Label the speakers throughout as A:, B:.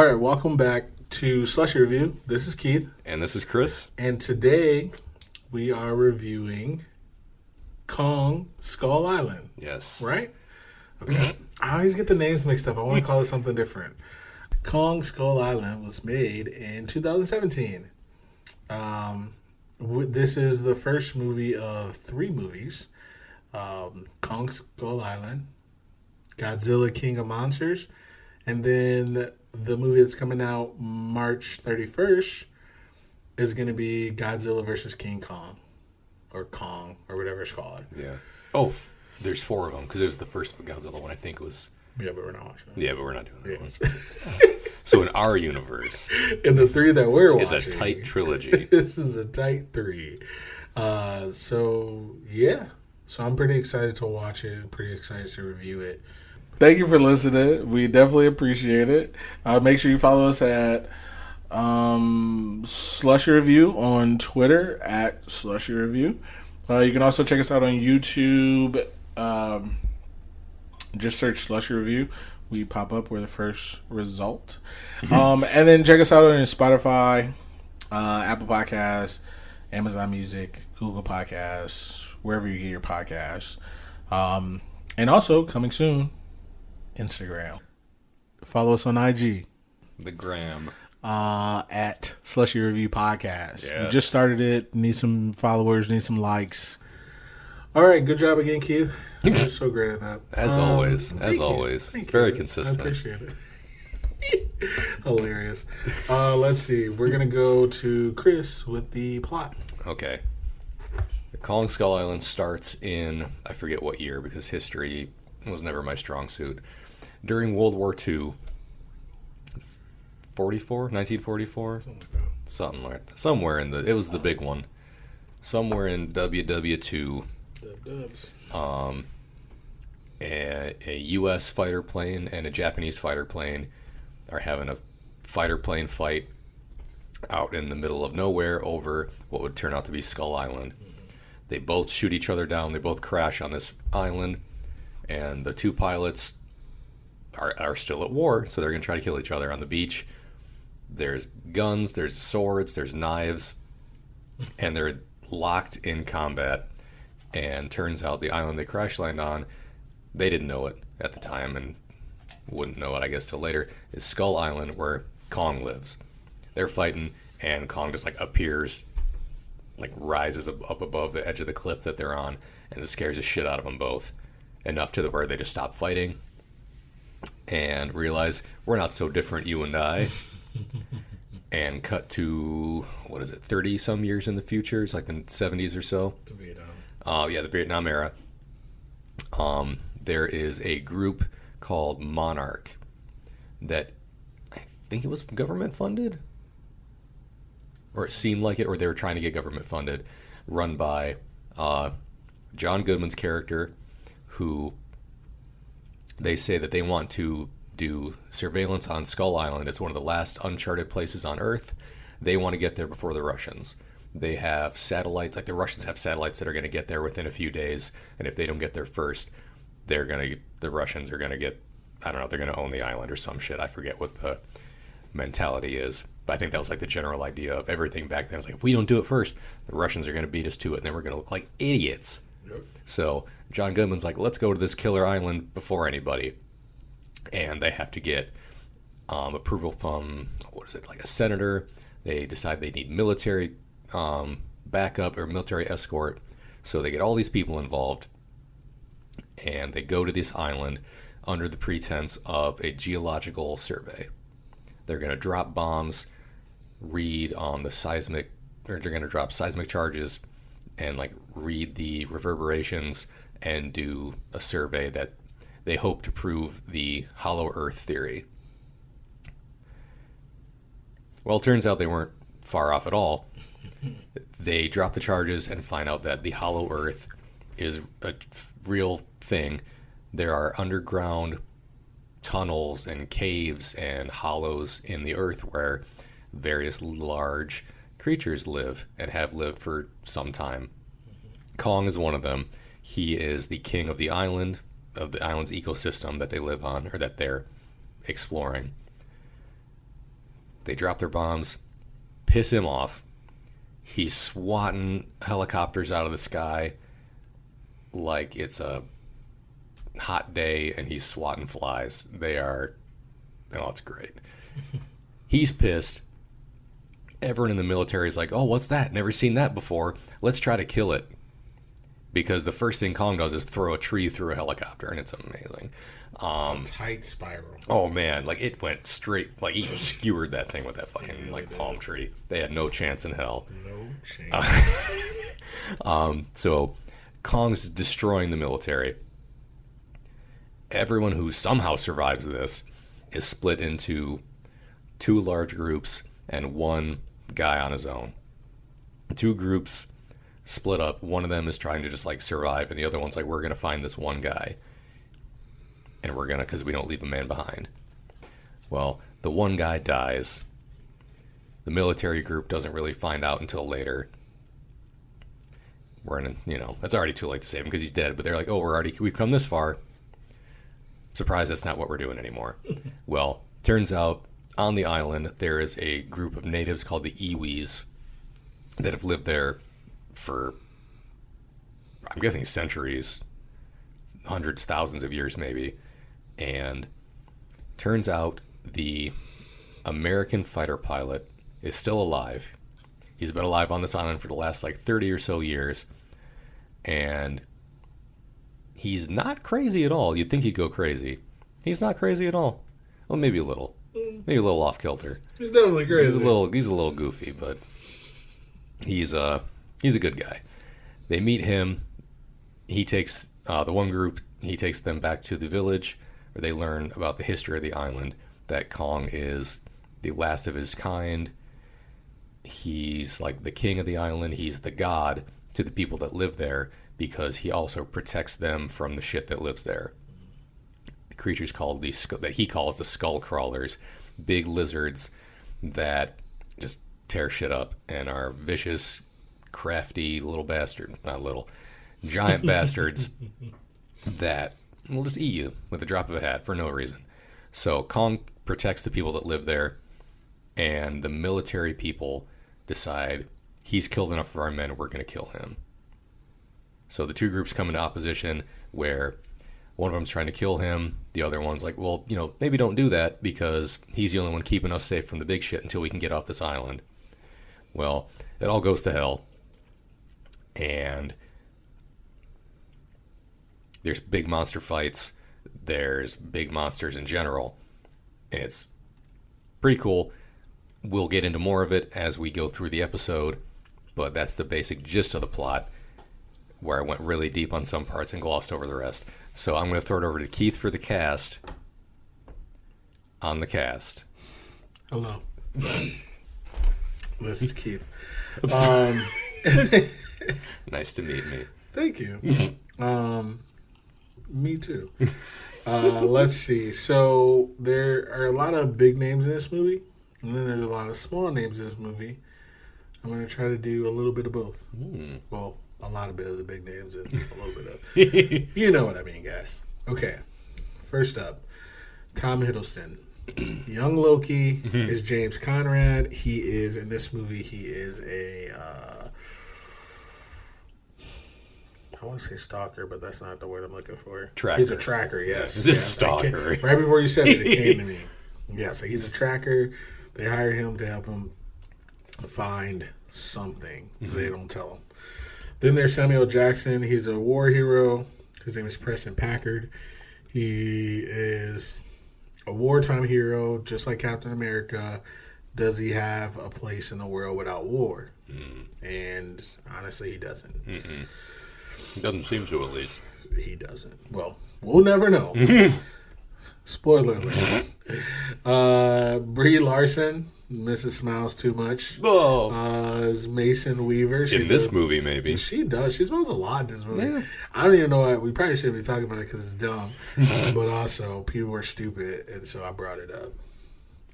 A: All right, welcome back to Slushie Review. This is Keith.
B: And this is Chris.
A: And today we are reviewing Kong Skull Island.
B: Yes.
A: Right? Okay. I always get the names mixed up. I want to call it something different. Kong Skull Island was made in 2017. This is the first movie of 3 movies. Kong Skull Island, Godzilla King of Monsters, and then the movie that's coming out March 31st is going to be Godzilla versus King Kong. Or Kong, or whatever it's called.
B: Yeah. Oh, there's 4 of them, because it was the first Godzilla one, I think it was...
A: Yeah, but we're not watching it.
B: Yeah, but we're not doing that one. So in our universe...
A: in the 3 that we're watching...
B: is a tight trilogy.
A: This is a tight 3. So, yeah. So I'm pretty excited to watch it. Pretty excited to review it. Thank you for listening. We definitely appreciate it. Make sure you follow us at Slushie Review on Twitter at Slushie Review. You can also check us out on YouTube. Just search Slushie Review. We pop up. We're the first result. And then check us out on Spotify, Apple Podcasts, Amazon Music, Google Podcasts, wherever you get your podcasts. And also, coming soon, Instagram. Follow us on IG.
B: The gram.
A: At Slushie Review Podcast.
B: Yes.
A: We just started it. Need some followers. Need some likes. All right. Good job again, Keith. You're so great at that.
B: As always. It's very consistent.
A: I appreciate it. Hilarious. Let's see. We're going to go to Chris with the plot.
B: Okay. The Kong Skull Island starts in, I forget what year, because history was never my strong suit. During World War II, 1944? Something like that. Somewhere in it was the big one. Somewhere in WW2.
A: Dubs.
B: A U.S. fighter plane and a Japanese fighter plane are having a fighter plane fight out in the middle of nowhere over what would turn out to be Skull Island. They both shoot each other down. They both crash on this island, and the 2 pilots are still at war, so they're going to try to kill each other on the beach. There's guns, there's swords, there's knives, and they're locked in combat. And turns out the island they crash land on, they didn't know it at the time and wouldn't know it, I guess, till later, is Skull Island, where Kong lives. They're fighting, and Kong just appears, rises up above the edge of the cliff that they're on, and it scares the shit out of them both, enough to the where they just stop fighting and realize we're not so different, you and I. And cut to, 30 some years in the future? It's like the 70s or so.
A: The Vietnam.
B: The Vietnam era. There is a group called Monarch that I think it was government funded, or it seemed like it, or they were trying to get government funded, run by John Goodman's character, who they say that they want to do surveillance on Skull Island. It's one of the last uncharted places on Earth. They want to get there before the Russians. They have satellites, the Russians have satellites that are going to get there within a few days, and if they don't get there first, the Russians are going to get, I don't know, they're going to own the island or some shit. I forget what the mentality is, but I think that was the general idea of everything back then. It's if we don't do it first, the Russians are going to beat us to it, and then we're going to look like idiots. Yep. So John Goodman's let's go to this killer island before anybody. And they have to get approval from, a senator. They decide they need military backup or military escort. So they get all these people involved. And they go to this island under the pretense of a geological survey. They're going to drop bombs, read on the seismic, or they're going to drop seismic charges and read the reverberations and do a survey that they hope to prove the hollow earth theory. Well, it turns out they weren't far off at all. They drop the charges and find out that the hollow earth is a real thing. There are underground tunnels and caves and hollows in the earth where various large creatures live and have lived for some time. Kong is one of them. He is the king of the island, of the island's ecosystem that they live on, or that they're exploring. They drop their bombs, piss him off. He's swatting helicopters out of the sky like it's a hot day, and he's swatting flies. It's great. He's pissed. Everyone in the military is like, oh, what's that? Never seen that before. Let's try to kill it. Because the first thing Kong does is throw a tree through a helicopter, and it's amazing.
A: A tight spiral.
B: Oh, man. Like, it went straight. Like, he skewered that thing with that fucking, really palm tree. They had no chance in hell.
A: No chance.
B: So, Kong's destroying the military. Everyone who somehow survives this is split into 2 large groups and 1 guy on his own. 2 groups split up. One of them is trying to just like survive, and the other one's like, we're gonna find this one guy, and we're gonna, because we don't leave a man behind. Well, the one guy dies. The military group doesn't really find out until later. It's already too late to save him because he's dead, but they're like, oh, we've come this far. Surprised that's not what we're doing anymore. Well, turns out on the island there is a group of natives called the Iwis that have lived there for, I'm guessing, centuries, hundreds, thousands of years maybe. And turns out the American fighter pilot is still alive. He's been alive on this island for the last 30 or so years. And he's not crazy at all. You'd think he'd go crazy. He's not crazy at all. Well, maybe a little. Maybe a little off kilter.
A: He's definitely crazy.
B: He's a little goofy, but he's a good guy. They meet him. He takes the one group. He takes them back to the village, where they learn about the history of the island. That Kong is the last of his kind. He's like the king of the island. He's the god to the people that live there, because he also protects them from the shit that lives there. The creatures that he calls the skull crawlers, big lizards that just tear shit up and are vicious, crafty little giant bastards that will just eat you with a drop of a hat for no reason. So Kong protects the people that live there, and the military people decide he's killed enough of our men, we're going to kill him. So the 2 groups come into opposition, where one of them's trying to kill him. The other one's like, well, maybe don't do that, because he's the only one keeping us safe from the big shit until we can get off this island. Well, it all goes to hell. And there's big monster fights. There's big monsters in general. It's pretty cool. We'll get into more of it as we go through the episode, but that's the basic gist of the plot, where I went really deep on some parts and glossed over the rest. So I'm going to throw it over to Keith for the cast. On the cast.
A: Hello. This is Keith.
B: Nice to meet me.
A: Thank you. Me too. Let's see. So there are a lot of big names in this movie, and then there's a lot of small names in this movie. I'm going to try to do a little bit of both. Well, a lot of bit of the big names and a little bit of... You know what I mean, guys. Okay. First up, Tom Hiddleston. Young Loki is James Conrad. He is, in this movie, he is a... I want to say stalker, but that's not the word I'm looking for.
B: Tracker.
A: He's a tracker, yes.
B: Is this stalker?
A: Right before you said it, it came to me. Yeah, so he's a tracker. They hire him to help him find something. They don't tell him. Then there's Samuel Jackson. He's a war hero. His name is Preston Packard. He is a wartime hero, just like Captain America. Does he have a place in the world without war? And honestly, he doesn't.
B: He doesn't seem to, at least.
A: He doesn't. Well, we'll never know. Spoiler alert. Brie Larson, Mrs. Smiles Too Much, is Mason Weaver.
B: In this movie, maybe.
A: She does. She smells a lot in this movie.
B: Yeah.
A: I don't even know why. We probably shouldn't be talking about it because it's dumb. But also, people are stupid, and so I brought it up.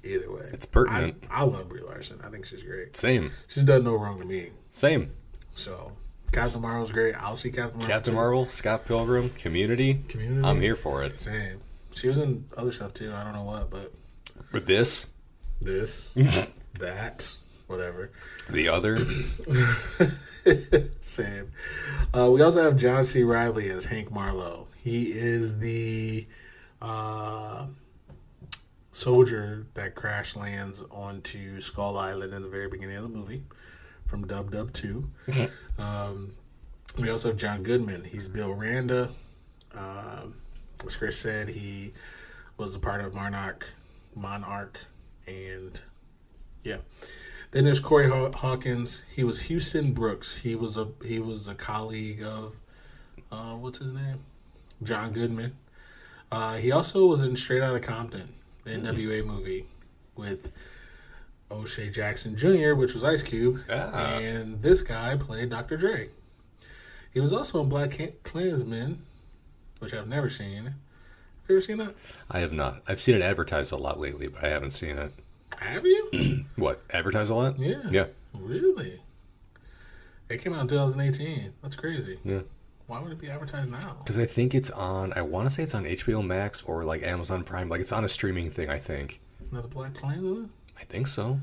A: Either way.
B: It's pertinent.
A: I love Brie Larson. I think she's great.
B: Same.
A: She's done no wrong to me.
B: Same.
A: So... Captain Marvel's great. I'll see Captain Marvel.
B: Captain Marvel, Scott Pilgrim, Community. I'm here for it.
A: Same. She was in other stuff too. I don't know what, but
B: with this,
A: this, that, whatever.
B: The other.
A: Same. We also have John C. Reilly as Hank Marlow. He is the soldier that crash lands onto Skull Island in the very beginning of the movie from Dub Dub 2. We also have John Goodman. He's Bill Randa. As Chris said, he was a part of Monarch, and yeah. Then there's Corey Hawkins. He was Houston Brooks. He was a colleague of what's his name? John Goodman. He also was in Straight Outta Compton, the NWA movie with O'Shea Jackson Jr., which was Ice Cube, and this guy played Dr. Dre. He was also in Black Klansman, which I've never seen. Have you ever seen that?
B: I have not. I've seen it advertised a lot lately, but I haven't seen it.
A: Have you?
B: What? Advertised a lot?
A: Yeah.
B: Yeah.
A: Really? It came out in 2018. That's crazy.
B: Yeah.
A: Why would it be advertised now?
B: Because I think it's on, I want to say it's on HBO Max or like Amazon Prime. Like it's on a streaming thing, I think.
A: That's Black Klansman?
B: I think so.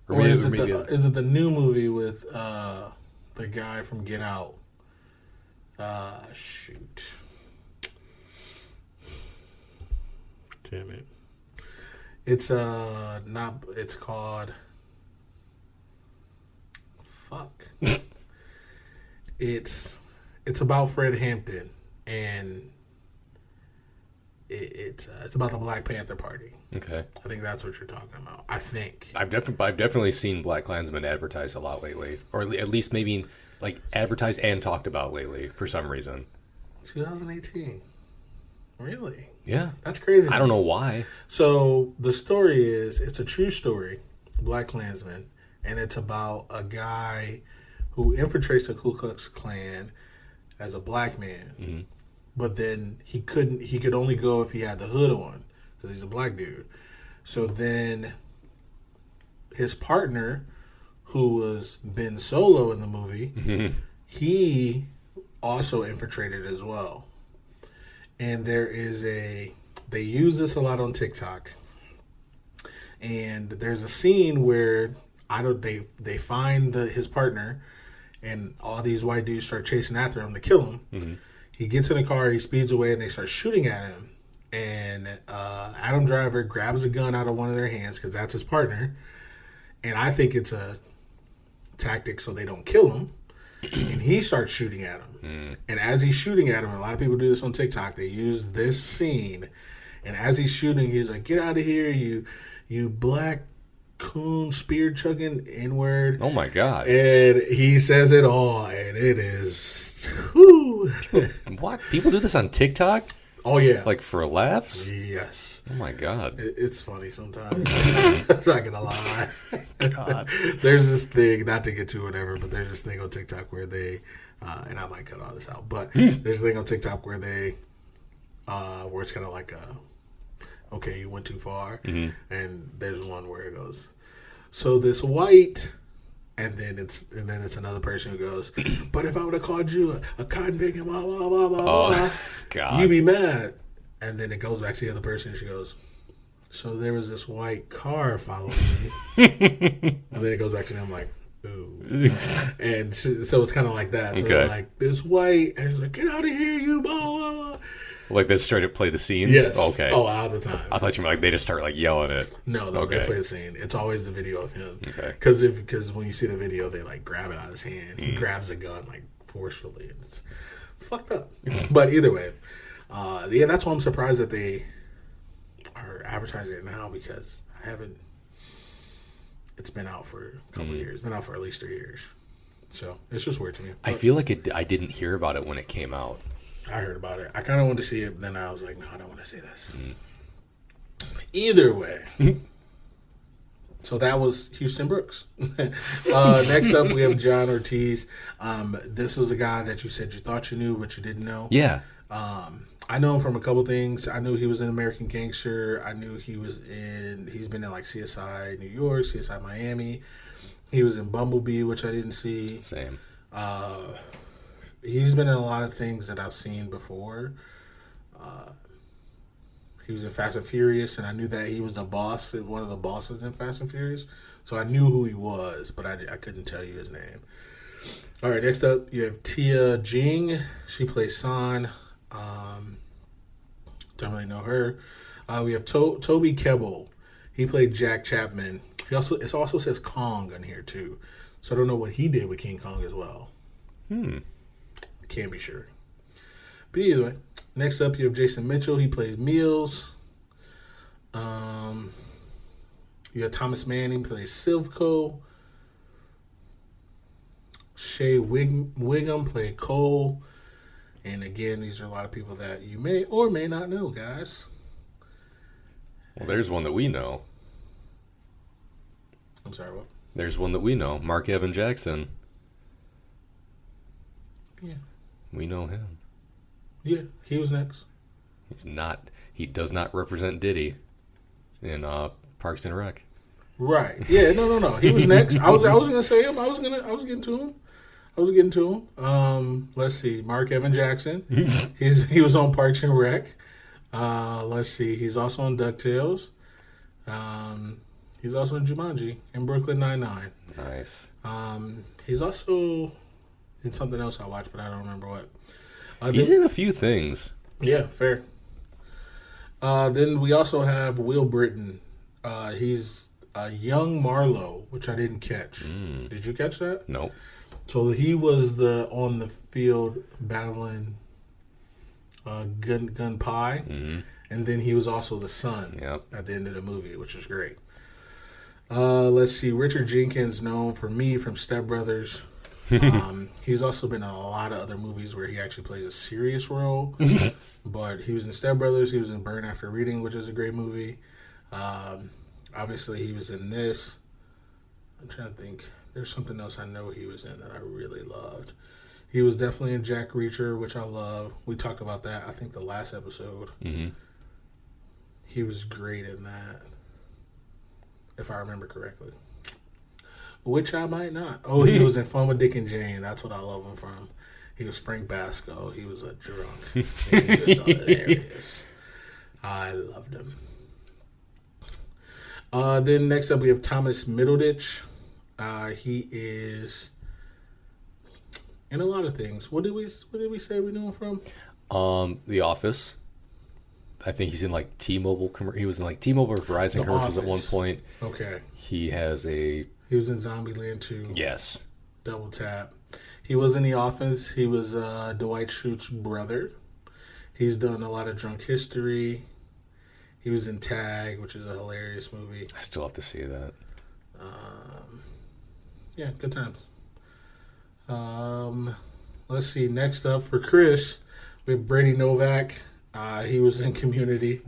A: Or is it the new movie with the guy from Get Out? Shoot. Damn it. It's not. It's called. Fuck. It's about Fred Hampton, and it's about the Black Panther Party.
B: Okay.
A: I think that's what you're talking about. I think.
B: I've definitely seen Black Klansman advertised a lot lately, or at least maybe like advertised and talked about lately for some reason.
A: 2018. Really?
B: Yeah.
A: That's crazy.
B: I don't know why.
A: So the story is, it's a true story, Black Klansman, and it's about a guy who infiltrates the Ku Klux Klan as a black man. Mm-hmm. But then he could only go if he had the hood on because he's a black dude. So then his partner, who was Ben Solo in the movie, he also infiltrated as well. And they use this a lot on TikTok. And there's a scene where they find his partner, and all these white dudes start chasing after him to kill him. Mm-hmm. He gets in the car, he speeds away, and they start shooting at him. And Adam Driver grabs a gun out of one of their hands because that's his partner. And I think it's a tactic so they don't kill him. And he starts shooting at him. And as he's shooting at him, a lot of people do this on TikTok, they use this scene. And as he's shooting, he's like, "Get out of here, you black coon spear chugging N-word."
B: Oh my God.
A: And he says it all, and it is... Whew.
B: What? People do this on TikTok?
A: Oh, yeah.
B: Like for laughs?
A: Yes.
B: Oh my God.
A: It's funny sometimes. I'm not gonna lie.
B: God.
A: There's this thing, not to get to whatever, but there's this thing on TikTok where they, and I might cut all this out, but there's a thing on TikTok where where it's kind of like okay, you went too far, and there's one where it goes, so this white, and then it's another person who goes, "But if I would have called you a cotton picking, blah blah blah blah blah,
B: God,
A: you'd be mad." And then it goes back to the other person, and she goes, "So there was this white car following me," and then it goes back to them like, "Ooh," and so it's kind of like that. So
B: okay.
A: like this white, and she's like, "Get out of here, you blah blah blah."
B: Like they started to play the scene?
A: Yes.
B: Okay.
A: Oh, all the time.
B: I thought you were like they just start like yelling it.
A: No, they play the scene. It's always the video of him.
B: Okay.
A: Because when you see the video, they like grab it out of his hand. He grabs a gun like forcefully. It's fucked up. But either way, yeah, that's why I'm surprised that they are advertising it now because it's been out for a couple of years. It's been out for at least 3 years. So it's just weird to me.
B: I feel like I didn't hear about it when it came out.
A: I heard about it. I kind of wanted to see it, but then I was like, no, I don't want to see this. Either way. So that was Houston Brooks. Next up, we have John Ortiz. This was a guy that you said you thought you knew, but you didn't know.
B: Yeah.
A: I know him from a couple things. I knew he was in American Gangster. I knew he's been in like CSI New York, CSI Miami. He was in Bumblebee, which I didn't see.
B: Same.
A: He's been in a lot of things that I've seen before. He was in Fast and Furious, and I knew that he was the boss, one of the bosses in Fast and Furious. So I knew who he was, but I couldn't tell you his name. All right, next up, you have Tian Jing. She plays San. Don't really know her. We have Toby Kebbell. He played Jack Chapman. It also says Kong on here, too. So I don't know what he did with King Kong as well. Can't be sure. But either way, next up you have Jason Mitchell. He plays Meals. You have Thomas Manning plays Silvco. Shea Wiggum played Cole. And again, these are a lot of people that you may or may not know, guys.
B: Well, there's one that we know.
A: I'm sorry, what?
B: There's one that we know. Marc Evan Jackson.
A: Yeah.
B: We know him.
A: Yeah, he was next.
B: He does not represent Diddy in Parks and Rec.
A: Right. Yeah, no. He was next. I was gonna say him. I was getting to him. Let's see. Marc Evan Jackson. He was on Parks and Rec. Let's see. He's also on DuckTales. He's also in Jumanji and Brooklyn Nine-Nine.
B: Nice.
A: He's also in something else I watched, but I don't remember what.
B: He's in a few things.
A: Yeah, fair. Then we also have Will Brittain. He's a young Marlow, which I didn't catch. Did you catch that?
B: Nope.
A: So he was on the field battling Gun Pie, and then he was also the son at the end of the movie, which is great. Let's see, Richard Jenkins, known from Step Brothers. He's also been in a lot of other movies where he actually plays a serious role. But he was in Step Brothers. He was in Burn After Reading, which is a great movie. Obviously, he was in this. I'm trying to think. There's something else I know he was in that I really loved. He was definitely in Jack Reacher, which I love. We talked about that, I think, the last episode. He was great in that, if I remember correctly. Which I might not. Oh, he was in Fun with Dick and Jane. That's what I love him from. He was Frank Basco. He was a drunk. He was hilarious. I loved him. Then next up we have Thomas Middleditch. He is in a lot of things. What did we say we knew him from?
B: The Office. I think he's in like T-Mobile. He was in like T-Mobile or Verizon commercials at one point.
A: Okay.
B: He was in
A: Zombieland 2.
B: Yes.
A: Double Tap. He was in The Office. He was Dwight Schrute's brother. He's done a lot of Drunk History. He was in Tag, which is a hilarious movie.
B: I still have to see that.
A: Yeah, good times. Let's see. Next up for Chris, we have Brady Novak. He was in Community.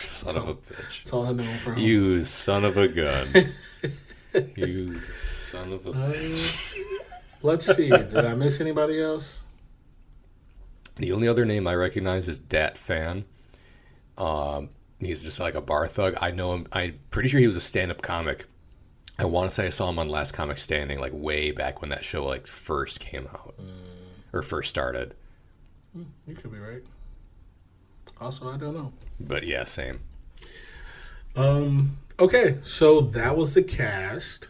B: Son of a bitch.
A: That's all I know him from.
B: You son of a gun. You son of a...
A: Let's see. Did I miss anybody else?
B: The only other name I recognize is Dat Fan. He's just like a bar thug. I know him. I'm pretty sure he was a stand-up comic. I want to say I saw him on Last Comic Standing, like way back when that show like first came out or first started.
A: You could be right. Also, I don't know.
B: But yeah, same.
A: Okay, so that was the cast.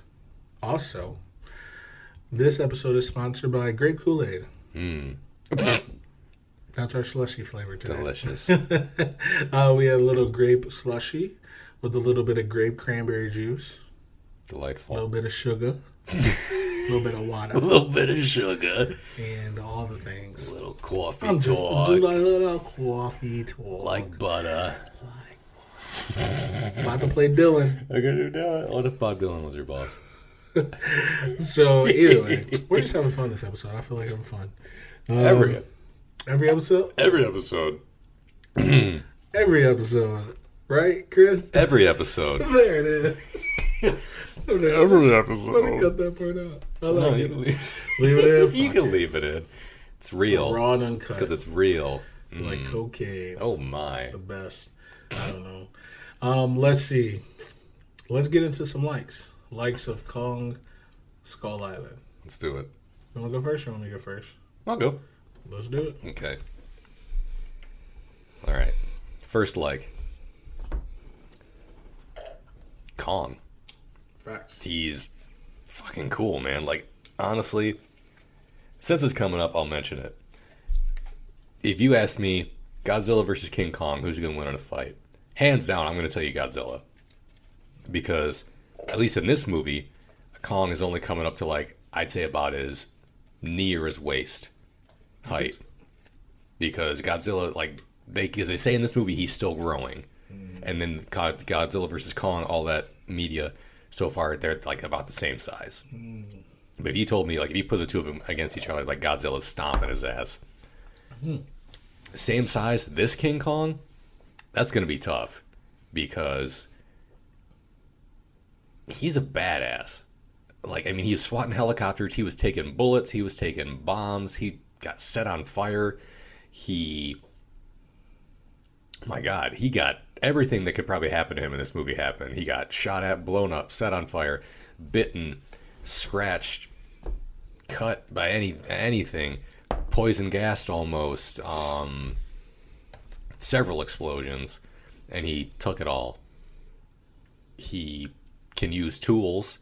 A: Also, this episode is sponsored by Grape Kool-Aid. That's our slushy flavor today.
B: Delicious.
A: We had a little grape slushy with a little bit of grape cranberry juice.
B: Delightful.
A: A little bit of sugar. A little bit of water.
B: A little bit of sugar.
A: And all the things.
B: A little coffee
A: I'm just
B: talk.
A: doing a little coffee talk.
B: Like butter.
A: About to play Dylan.
B: I gotta do that. What if Bob Dylan was your boss?
A: So, either way, we're just having fun this episode. I feel like having fun. Every episode?
B: Every episode.
A: Every episode. Right, Chris?
B: Every episode.
A: There it is.
B: Every episode.
A: Let me cut that part out. I like it.
B: Leave
A: it in.
B: You can leave it in. It's real.
A: Raw and uncut.
B: Because it's real.
A: Like cocaine.
B: Oh, my.
A: The best. I don't know. Let's see. Let's get into some likes. Likes of Kong Skull Island.
B: Let's do it.
A: You want to go first or want me to go first?
B: I'll go.
A: Let's do it.
B: Okay. All right. First like. Kong.
A: Facts.
B: He's fucking cool, man. Like, honestly, since it's coming up, I'll mention it. If you ask me, Godzilla versus King Kong, who's going to win in a fight? Hands down, I'm going to tell you Godzilla. Because, at least in this movie, Kong is only coming up to, like, I'd say about his knee or his waist height. Because Godzilla, like, as they say in this movie, he's still growing. And then Godzilla versus Kong, all that media so far, they're, like, about the same size. But if you told me, like, if you put the two of them against each other, like, Godzilla's stomping his ass. Same size, this King Kong, that's going to be tough. Because he's a badass. Like, I mean, he was swatting helicopters, he was taking bullets, he was taking bombs, he got set on fire. My God, he got everything that could probably happen to him in this movie happen. He got shot at, blown up, set on fire, bitten, scratched, cut by anything, poison gassed almost, several explosions, and he took it all. He can use tools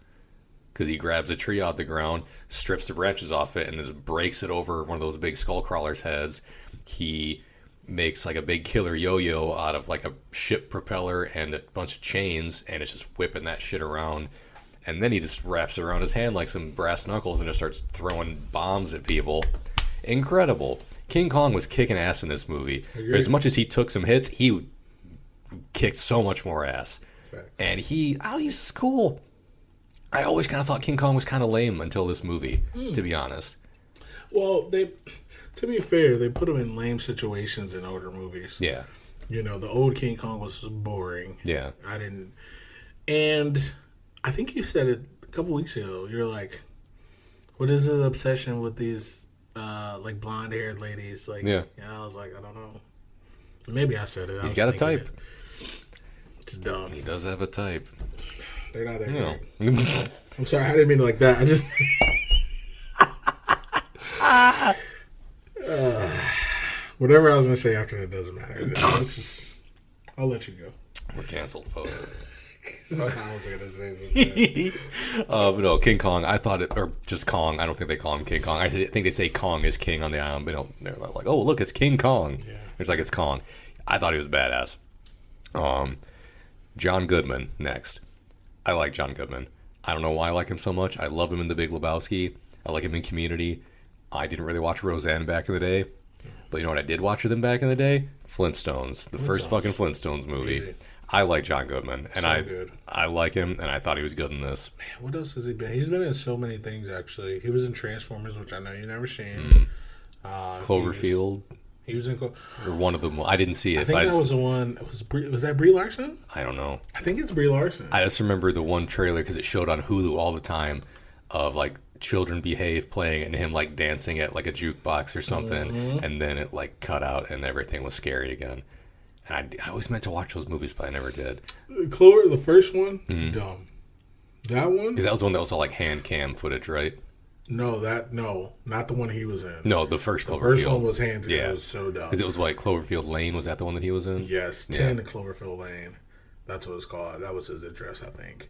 B: because he grabs a tree out the ground, strips the branches off it, and just breaks it over one of those big skull crawlers' heads. He makes like a big killer yo-yo out of like a ship propeller and a bunch of chains, and it's just whipping that shit around. And then he just wraps it around his hand like some brass knuckles and just starts throwing bombs at people. Incredible. King Kong was kicking ass in this movie. As much as he took some hits, he kicked so much more ass. Facts. And he's just cool. I always kind of thought King Kong was kind of lame until this movie, to be honest.
A: Well, to be fair, they put him in lame situations in older movies.
B: Yeah.
A: You know, the old King Kong was boring.
B: Yeah.
A: And I think you said it a couple weeks ago. You're like, what is his obsession with these, like, blonde-haired ladies? Like, yeah. I was like, I don't know. Maybe I said it.
B: He's got a type.
A: It's dumb.
B: He does have a type.
A: They're not that great. I'm sorry, I didn't mean it like that. I just... whatever I was going to say after that doesn't matter. I'll let you go.
B: We're canceled, folks.
A: I was going to say something.
B: But no, King Kong, I thought it, or just Kong. I don't think they call him King Kong. I think they say Kong is king on the island, but they're like, oh, look, it's King Kong. Yeah. It's like it's Kong. I thought he was badass. John Goodman, next. I like John Goodman. I don't know why I like him so much. I love him in The Big Lebowski. I like him in Community. I didn't really watch Roseanne back in the day. But you know what I did watch with him back in the day? Flintstones. The first fucking Flintstones movie. Easy. I like John Goodman. And
A: good.
B: I like him, and I thought he was good in this.
A: Man, what else has he been? He's been in so many things, actually. He was in Transformers, which I know you've never seen.
B: Cloverfield.
A: He was in
B: or one of them. I didn't see it.
A: I think that was the one. Was that Brie Larson?
B: I don't know.
A: I think it's Brie Larson.
B: I just remember the one trailer because it showed on Hulu all the time of like Children Behave playing and him like dancing at like a jukebox or something, and then it like cut out and everything was scary again. And I always meant to watch those movies, but I never did.
A: Clover, the first one, dumb. That one,
B: because that was the one that was all like hand cam footage, right?
A: No, not the one he was in.
B: No, the first Cloverfield.
A: The first one was hand. Yeah, it was so dumb.
B: Because it was like Cloverfield Lane. Was that the one that he was in?
A: Yes, 10 Cloverfield Lane. That's what it's called. That was his address, I think.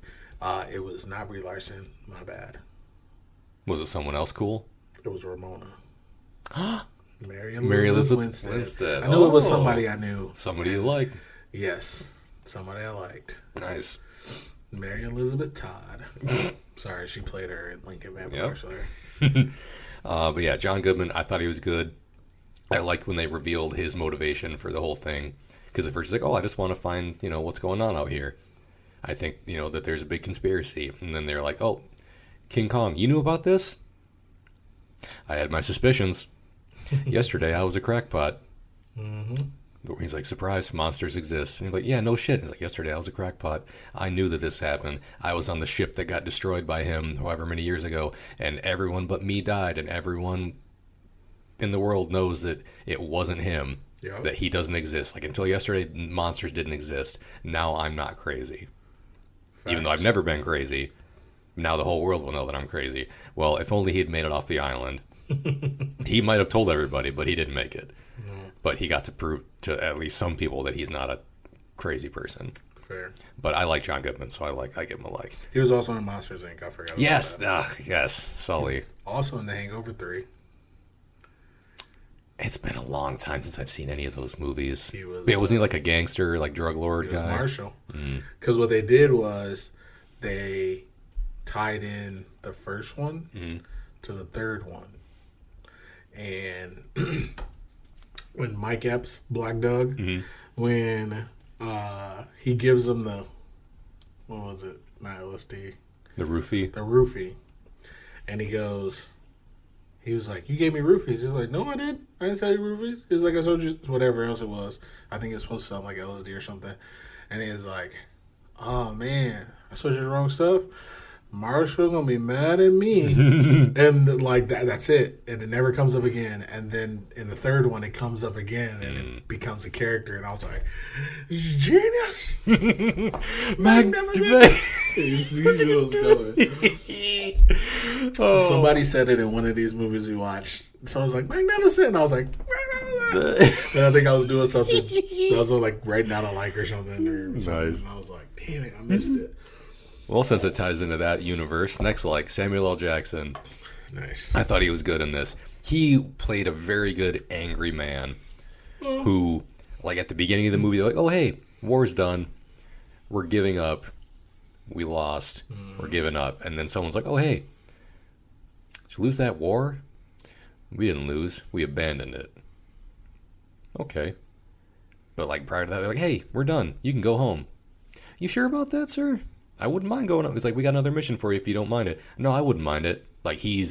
A: It was not Brie Larson. My bad.
B: Was it someone else cool?
A: It was Ramona. Mary
B: Elizabeth Winstead.
A: I knew it was somebody I knew.
B: Somebody you liked.
A: Yes, somebody I liked.
B: Nice.
A: Mary Elizabeth Todd. Sorry, she played her in Lincoln Vampire Slayer.
B: But yeah, John Goodman, I thought he was good. I liked when they revealed his motivation for the whole thing. Because at first he's like, oh, I just want to find, what's going on out here. I think, that there's a big conspiracy. And then they're like, oh, King Kong, you knew about this? I had my suspicions. Yesterday, I was a crackpot. He's like, surprise, monsters exist. And he's like, yeah, no shit. He's like, yesterday, I was a crackpot. I knew that this happened. I was on the ship that got destroyed by him however many years ago, and everyone but me died, and everyone in the world knows that it wasn't him, that he doesn't exist. Like, until yesterday, monsters didn't exist. Now I'm not crazy. Facts. Even though I've never been crazy, now the whole world will know that I'm crazy. Well, if only he had made it off the island. He might have told everybody, but he didn't make it. But he got to prove to at least some people that he's not a crazy person.
A: Fair.
B: But I like John Goodman, so I give him a like.
A: He was also in Monsters, Inc. I forgot.
B: Yes,
A: about that.
B: yes, Sully.
A: Also in The Hangover 3.
B: It's been a long time since I've seen any of those movies.
A: He was.
B: Yeah, wasn't he like a gangster, like drug lord guy?
A: He was Marshall. Because what they did was they tied in the first one to the third one. And when Mike Epps, Black Doug, when he gives him the, what was it? Not LSD.
B: The roofie?
A: The roofie. And he goes, he was like, you gave me roofies. He's like, no, I didn't. I didn't sell you roofies. He's like, I sold you whatever else it was. I think it's supposed to sound like LSD or something. And he's like, oh, man, I sold you the wrong stuff. Marshall gonna be mad at me. And like that's it. And it never comes up again. And then in the third one, it comes up again and it becomes a character. And I was like, genius! Magnificent! Somebody said it in one of these movies we watched. So I was like, magnificent! And I was like, and I think I was doing something. I was like writing down a like or something. Nice. And I was like, damn it, I missed it.
B: Well, since it ties into that universe, next, like Samuel L. Jackson.
A: Nice.
B: I thought he was good in this. He played a very good angry man who, like at the beginning of the movie, they're like, oh, hey, war's done. We're giving up. We lost. We're giving up. And then someone's like, oh, hey, did you lose that war? We didn't lose. We abandoned it. Okay. But like prior to that, they're like, hey, we're done. You can go home. You sure about that, sir? I wouldn't mind going up. He's like, we got another mission for you if you don't mind it. No, I wouldn't mind it. Like he,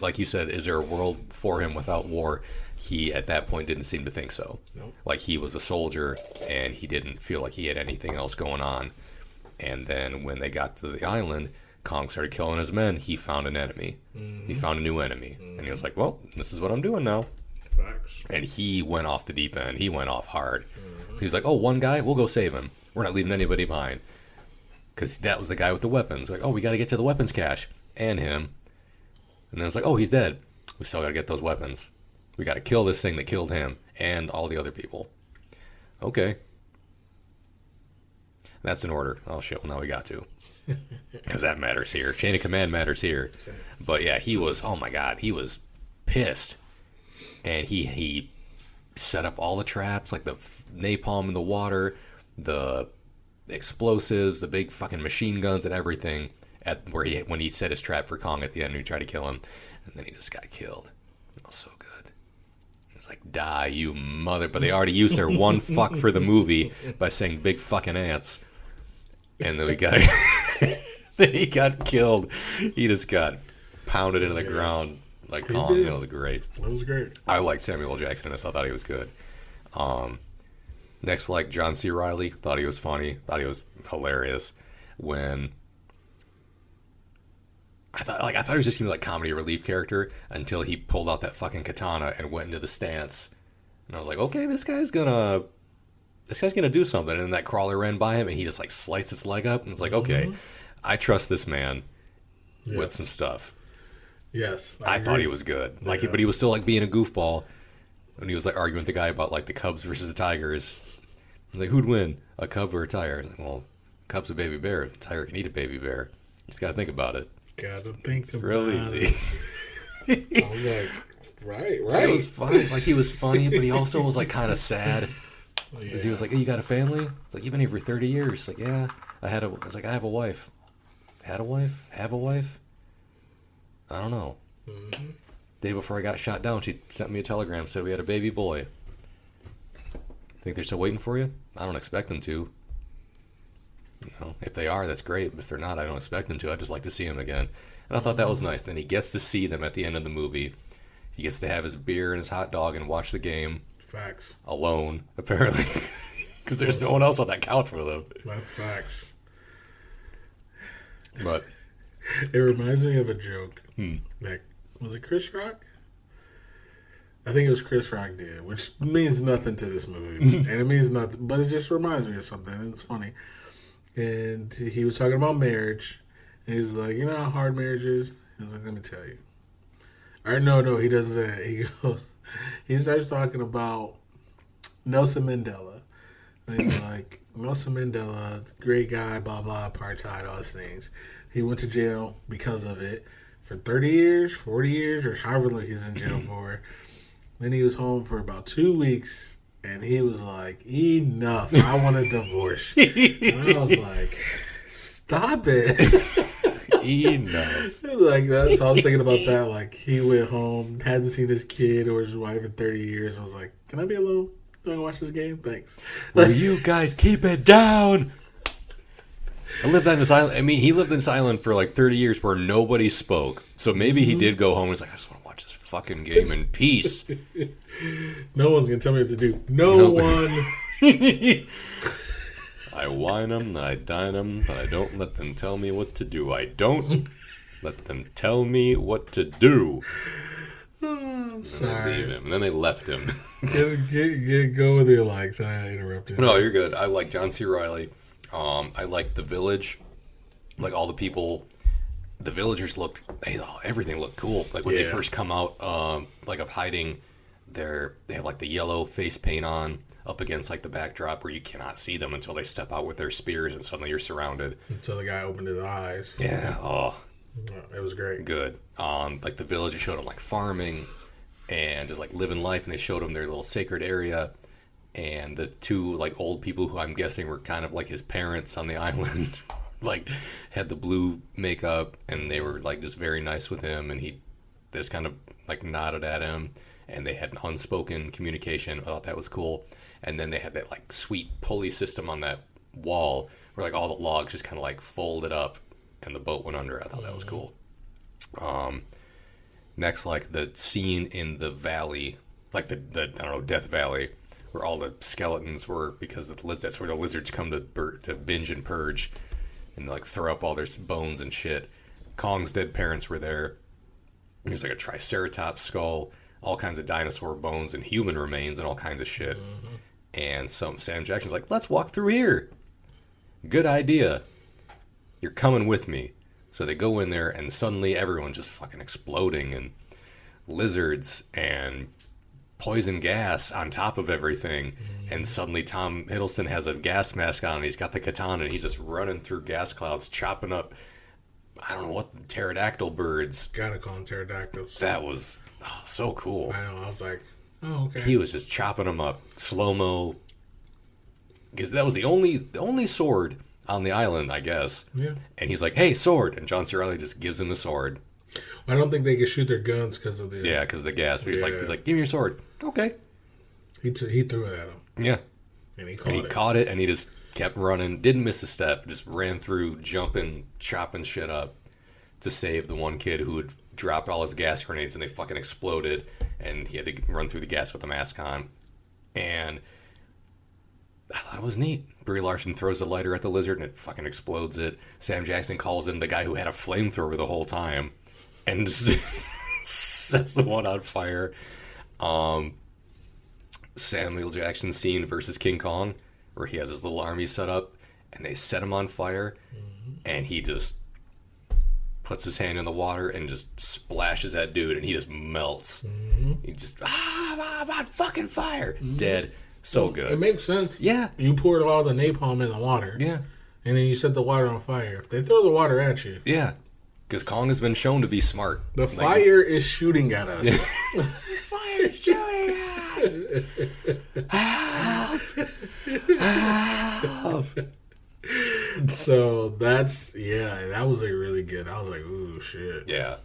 B: like you said, is there a world for him without war? He, at that point, didn't seem to think so.
A: Nope.
B: Like he was a soldier and he didn't feel like he had anything else going on. And then when they got to the island, Kong started killing his men. He found an enemy. He found a new enemy. And he was like, well, this is what I'm doing now.
A: Facts.
B: And he went off the deep end. He went off hard. He was like, oh, one guy, we'll go save him. We're not leaving anybody behind. Because that was the guy with the weapons. Like, oh, we got to get to the weapons cache. And him. And then it's like, oh, he's dead. We still got to get those weapons. We got to kill this thing that killed him. And all the other people. Okay. That's an order. Oh, shit. Well, now we got to. Because that matters here. Chain of command matters here. But, yeah, he was, oh, my God. He was pissed. And he set up all the traps. Like the napalm in the water. The explosives, the big fucking machine guns and everything when he set his trap for Kong at the end and he tried to kill him, and then he just got killed. It was so good. It was like, die, you mother. But they already used their one fuck for the movie by saying big fucking ants. And then then he got killed. He just got pounded into the ground like Kong. It was great.
A: It was great.
B: I liked Samuel L. Jackson in this. I thought he was good. Next, like John C. Reilly, thought he was funny, thought he was hilarious. When I thought he was just gonna be like comedy relief character until he pulled out that fucking katana and went into the stance, and I was like, okay, this guy's gonna do something. And then that crawler ran by him and he just like sliced its leg up, and it's like, okay, I trust this man with some stuff.
A: Yes,
B: I thought he was good, like, but he was still like being a goofball. When he was like arguing with the guy about like the Cubs versus the Tigers, he's like, who'd win, a cub or a tiger? Like, well, cub's a baby bear, a tiger can eat a baby bear. You just gotta think about it.
A: Gotta think
B: it's
A: about
B: real easy.
A: I was like, right.
B: It was funny. Like he was funny, but he also was like kind of sad. Because he was like, hey, you got a family? It's like, you've been here for 30 years. Like, yeah, I was like, I have a wife. Had a wife? Have a wife? I don't know. Day before I got shot down, she sent me a telegram, said we had a baby boy. Think they're still waiting for you? I don't expect them to. You know, if they are, that's great. But if they're not, I don't expect them to. I'd just like to see them again. And I thought that was nice. Then he gets to see them at the end of the movie. He gets to have his beer and his hot dog and watch the game.
A: Facts.
B: Alone, apparently. Because there's no one else on that couch with him.
A: That's facts.
B: But
A: it reminds me of a joke. Like, was it Chris Rock? I think it was Chris Rock did, which means nothing to this movie. And it means nothing, but it just reminds me of something. It's funny. And he was talking about marriage. And he was like, you know how hard marriage is? He was like, let me tell you. Or no, he doesn't say that. He goes, he starts talking about Nelson Mandela. And he's like, Nelson Mandela, great guy, blah, blah, apartheid, all those things. He went to jail because of it for 30 years, 40 years, or however long he's in jail for. Then he was home for about 2 weeks, and he was like, enough, I want a divorce. And I was like, stop it.
B: Enough.
A: Like that. So I was thinking about that. Like he went home, hadn't seen his kid or his wife in 30 years. I was like, can I be alone? Do I watch this game? Thanks.
B: Will you guys keep it down? I lived on this island. I mean, he lived in this island for like 30 years where nobody spoke. So maybe he did go home and was like, I just want to watch this fucking game in peace.
A: No one's going to tell me what to do. No one.
B: I wine them, I dine them, but I don't let them tell me what to do. I don't let them tell me what to do.
A: Oh, sorry.
B: They leave him, and then they left him.
A: Go with your likes. I interrupted.
B: No, you're good. I like John C. Reilly. I like The Village. Like all the people, the villagers looked. Everything looked cool. Like when they first come out, like of hiding, they have like the yellow face paint on up against like the backdrop where you cannot see them until they step out with their spears, and suddenly you're surrounded.
A: Until the guy opened his eyes.
B: Yeah. Oh.
A: It was great.
B: Good. Like the village showed them like farming and just like living life, and they showed them their little sacred area, and the two like old people who I'm guessing were kind of like his parents on the island like had the blue makeup, and they were like just very nice with him, and he just kind of like nodded at him, and they had an unspoken communication. I thought that was cool. And then they had that like sweet pulley system on that wall where like all the logs just kind of like folded up and the boat went under. I thought that was cool. Next, like the scene in the valley, like the I don't know, Death Valley, where all the skeletons were, because that's where the lizards come to binge and purge and like throw up all their bones and shit. Kong's dead parents were there. There's like a triceratops skull, all kinds of dinosaur bones and human remains and all kinds of shit. Mm-hmm. And Sam Jackson's like, let's walk through here. Good idea. You're coming with me. So they go in there, and suddenly everyone's just fucking exploding, and lizards and poison gas on top of everything. Mm-hmm. And suddenly Tom Hiddleston has a gas mask on, and he's got the katana, and he's just running through gas clouds, chopping up, I don't know what, the pterodactyl birds.
A: Gotta call them pterodactyls.
B: That was so cool.
A: I know. I was like, oh, okay.
B: He was just chopping them up, slow-mo. Because that was the only sword on the island, I guess.
A: Yeah.
B: And he's like, hey, sword. And John C. Reilly just gives him the sword.
A: I don't think they could shoot their guns because of the...
B: Yeah, because of the gas. He's like, give me your sword. Okay.
A: He threw it at him.
B: Yeah.
A: And he
B: caught it, and he just kept running. Didn't miss a step. Just ran through, jumping, chopping shit up to save the one kid who had dropped all his gas grenades, and they fucking exploded, and he had to run through the gas with the mask on. And I thought it was neat. Brie Larson throws the lighter at the lizard, and it fucking explodes it. Sam Jackson calls in the guy who had a flamethrower the whole time and sets the one on fire. Samuel Jackson scene versus King Kong, where he has his little army set up, and they set him on fire, and he just puts his hand in the water and just splashes that dude, and he just melts. Mm-hmm. He just, I'm on fucking fire. Mm-hmm. Dead. So good.
A: It makes sense.
B: Yeah.
A: You poured all the napalm in the water.
B: Yeah.
A: And then you set the water on fire. If they throw the water at you.
B: Yeah. Because Kong has been shown to be smart.
A: The fire is shooting at us.
B: The fire is shooting at us. Help.
A: So that was like really good. I was like, ooh, shit.
B: Yeah.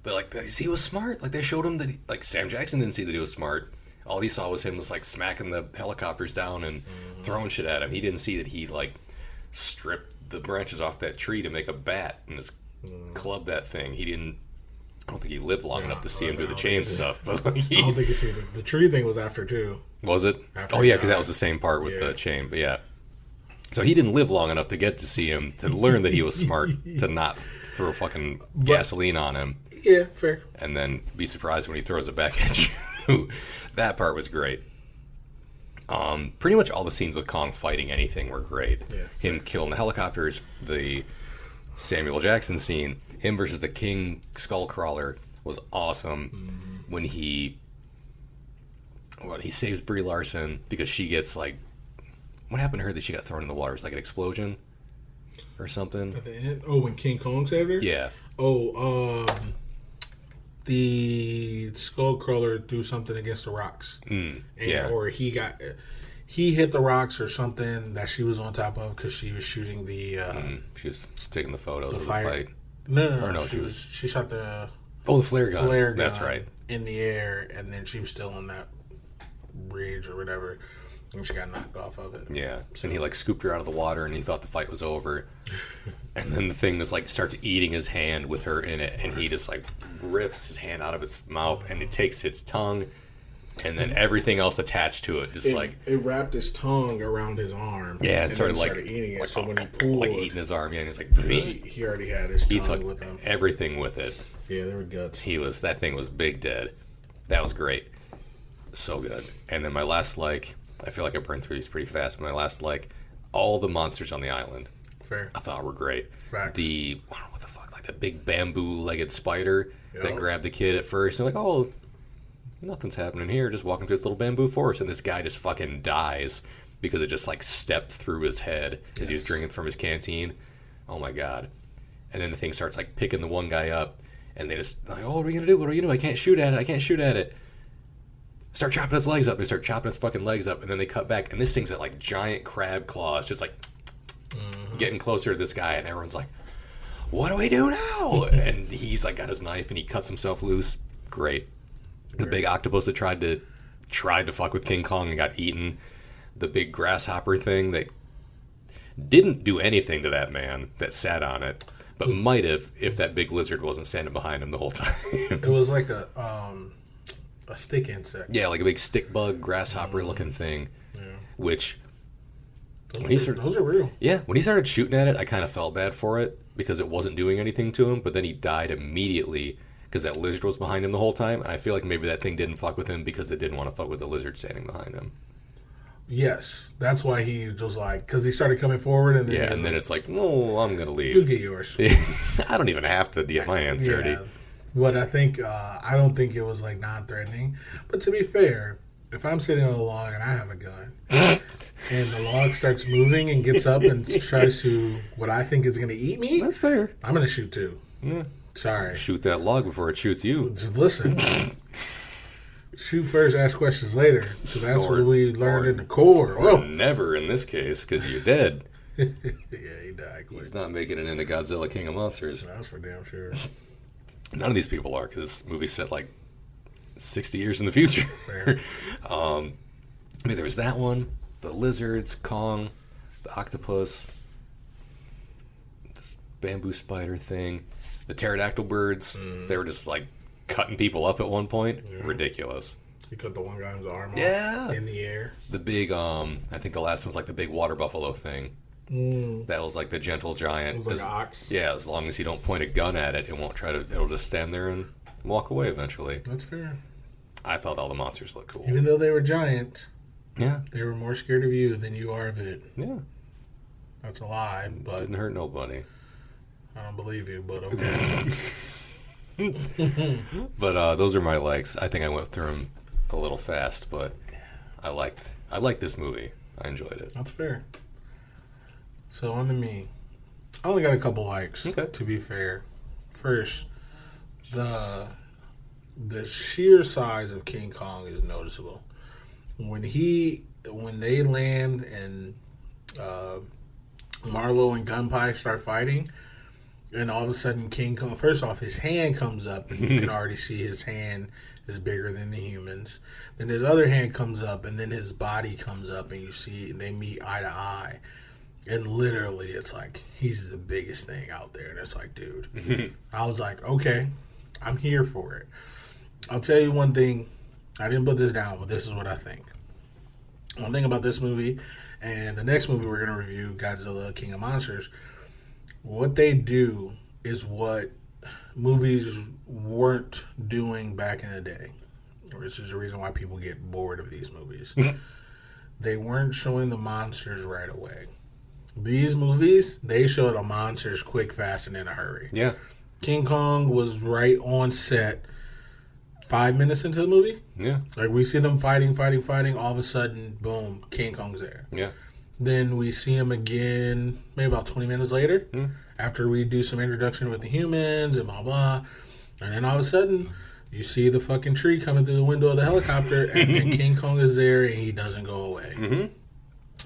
B: They're like, he was smart. Like, they showed him that, like, Sam Jackson didn't see that he was smart. All he saw was him like smacking the helicopters down and throwing shit at him. He didn't see that he like stripped the branches off that tree to make a bat and just clubbed that thing. I don't think he lived long enough to see him do the chain stuff. But like,
A: I don't think you see the tree thing was after too.
B: Was it?
A: After
B: because that was the same part with the chain. But yeah. So he didn't live long enough to get to see him, to learn that he was smart, to not throw fucking gasoline on him.
A: Yeah, fair.
B: And then be surprised when he throws it back at you. That part was great. Pretty much all the scenes with Kong fighting anything were great. Yeah, him killing the helicopters, the Samuel Jackson scene, him versus the King Skullcrawler was awesome. Mm-hmm. When he saves Brie Larson because she gets like what happened to her that she got thrown in the water? It was like an explosion or something.
A: At the end? Oh, when King Kong saved her?
B: Yeah.
A: Oh, the Skullcrawler threw something against the rocks. Or he hit the rocks or something that she was on top of because she was shooting the.
B: She was taking the photos of the
A: fire.
B: fight.
A: No. She shot the.
B: Oh, the flare gun. That's right.
A: In the air, and then she was still on that bridge or whatever, and she got knocked off of it.
B: Yeah, and he like scooped her out of the water, and he thought the fight was over. And then the thing just like starts eating his hand with her in it, and he just like rips his hand out of its mouth, and it takes its tongue, and then everything else attached to it,
A: it wrapped his tongue around his arm.
B: Yeah, and started
A: eating it.
B: Like,
A: so when he pulled,
B: like eating his arm, yeah, and he's like,
A: he already had his tongue with him.
B: Everything with it.
A: Yeah, there were guts.
B: That thing was big dead. That was great. So good. And then my last I feel like I burned through these pretty fast, but my last all the monsters on the island.
A: Fair.
B: I thought were great.
A: Facts.
B: What the fuck, like the big bamboo-legged spider that grabbed the kid at first. And like, oh, nothing's happening here. Just walking through this little bamboo forest. And this guy just fucking dies because it just like stepped through his head as he was drinking from his canteen. Oh my God. And then the thing starts like picking the one guy up. And they just like, oh, what are we gonna do? What are we gonna do? I can't shoot at it. Start chopping its legs up. They start chopping its fucking legs up, and then they cut back, and this thing's at like giant crab claws, just like getting closer to this guy, and everyone's like, what do we do now? And he's like got his knife, and he cuts himself loose. Great. The big octopus that tried to fuck with King Kong and got eaten. The big grasshopper thing that didn't do anything to that man that sat on it. But might have if that big lizard wasn't standing behind him the whole time.
A: It was like a stick insect.
B: Yeah, like a big stick bug, grasshopper looking thing. Yeah. Which
A: those are real.
B: Yeah, when he started shooting at it, I kind of felt bad for it because it wasn't doing anything to him. But then he died immediately because that lizard was behind him the whole time. And I feel like maybe that thing didn't fuck with him because it didn't want to fuck with the lizard standing behind him.
A: Yes, that's why he was like, because he started coming forward, and then
B: then it's like, no, I'm gonna leave.
A: You get yours.
B: I don't even have to get my hands dirty.
A: But I think I don't think it was like non-threatening. But to be fair, if I'm sitting on a log and I have a gun, and the log starts moving and gets up and tries to what I think is gonna eat me,
B: that's fair.
A: I'm gonna shoot too.
B: Yeah.
A: Sorry.
B: Shoot that log before it shoots you.
A: Just listen. Shoot first, ask questions later. Because that's what we learned in the Corps.
B: Or never in this case, because you're dead.
A: Yeah, he died quick.
B: He's not making it into Godzilla King of Monsters.
A: That's for damn sure.
B: None of these people are, because this movie's set like 60 years in the future.
A: Fair.
B: I mean, there was that one, the lizards, Kong, the octopus, this bamboo spider thing, the pterodactyl birds. They were just like cutting people up at one point. Yeah. Ridiculous.
A: He cut the one guy's arm off in the air.
B: The big, I think the last one was like the big water buffalo thing. That was like the gentle giant.
A: It was like an ox.
B: Yeah, as long as you don't point a gun at it, it won't try to. It'll just stand there and walk away eventually.
A: That's fair.
B: I thought all the monsters looked cool.
A: Even though they were giant,
B: yeah,
A: they were more scared of you than you are of it.
B: Yeah,
A: that's a lie. But
B: didn't hurt nobody.
A: I don't believe you, but okay.
B: But those are my likes. I think I went through them a little fast, but I liked this movie. I enjoyed it.
A: That's fair. So on to me. I only got a couple likes, to be fair. First, the sheer size of King Kong is noticeable. When they land and Marlow and Gunpie start fighting, and all of a sudden King Kong, first off, his hand comes up, and you can already see his hand is bigger than the humans. Then his other hand comes up, and then his body comes up, and you see they meet eye to eye. And literally, it's like, he's the biggest thing out there. And it's like, dude. I was like, okay, I'm here for it. I'll tell you one thing. I didn't put this down, but this is what I think. One thing about this movie and the next movie we're going to review, Godzilla, King of Monsters, what they do is what movies weren't doing back in the day, which is the reason why people get bored of these movies. They weren't showing the monsters right away. These movies, they show the monsters quick, fast, and in a hurry.
B: Yeah.
A: King Kong was right on set 5 minutes into the movie.
B: Yeah.
A: Like, we see them fighting. All of a sudden, boom, King Kong's there.
B: Yeah.
A: Then we see him again maybe about 20 minutes later after we do some introduction with the humans and blah, blah. And then all of a sudden, you see the fucking tree coming through the window of the helicopter and then King Kong is there and he doesn't go away. Mm-hmm.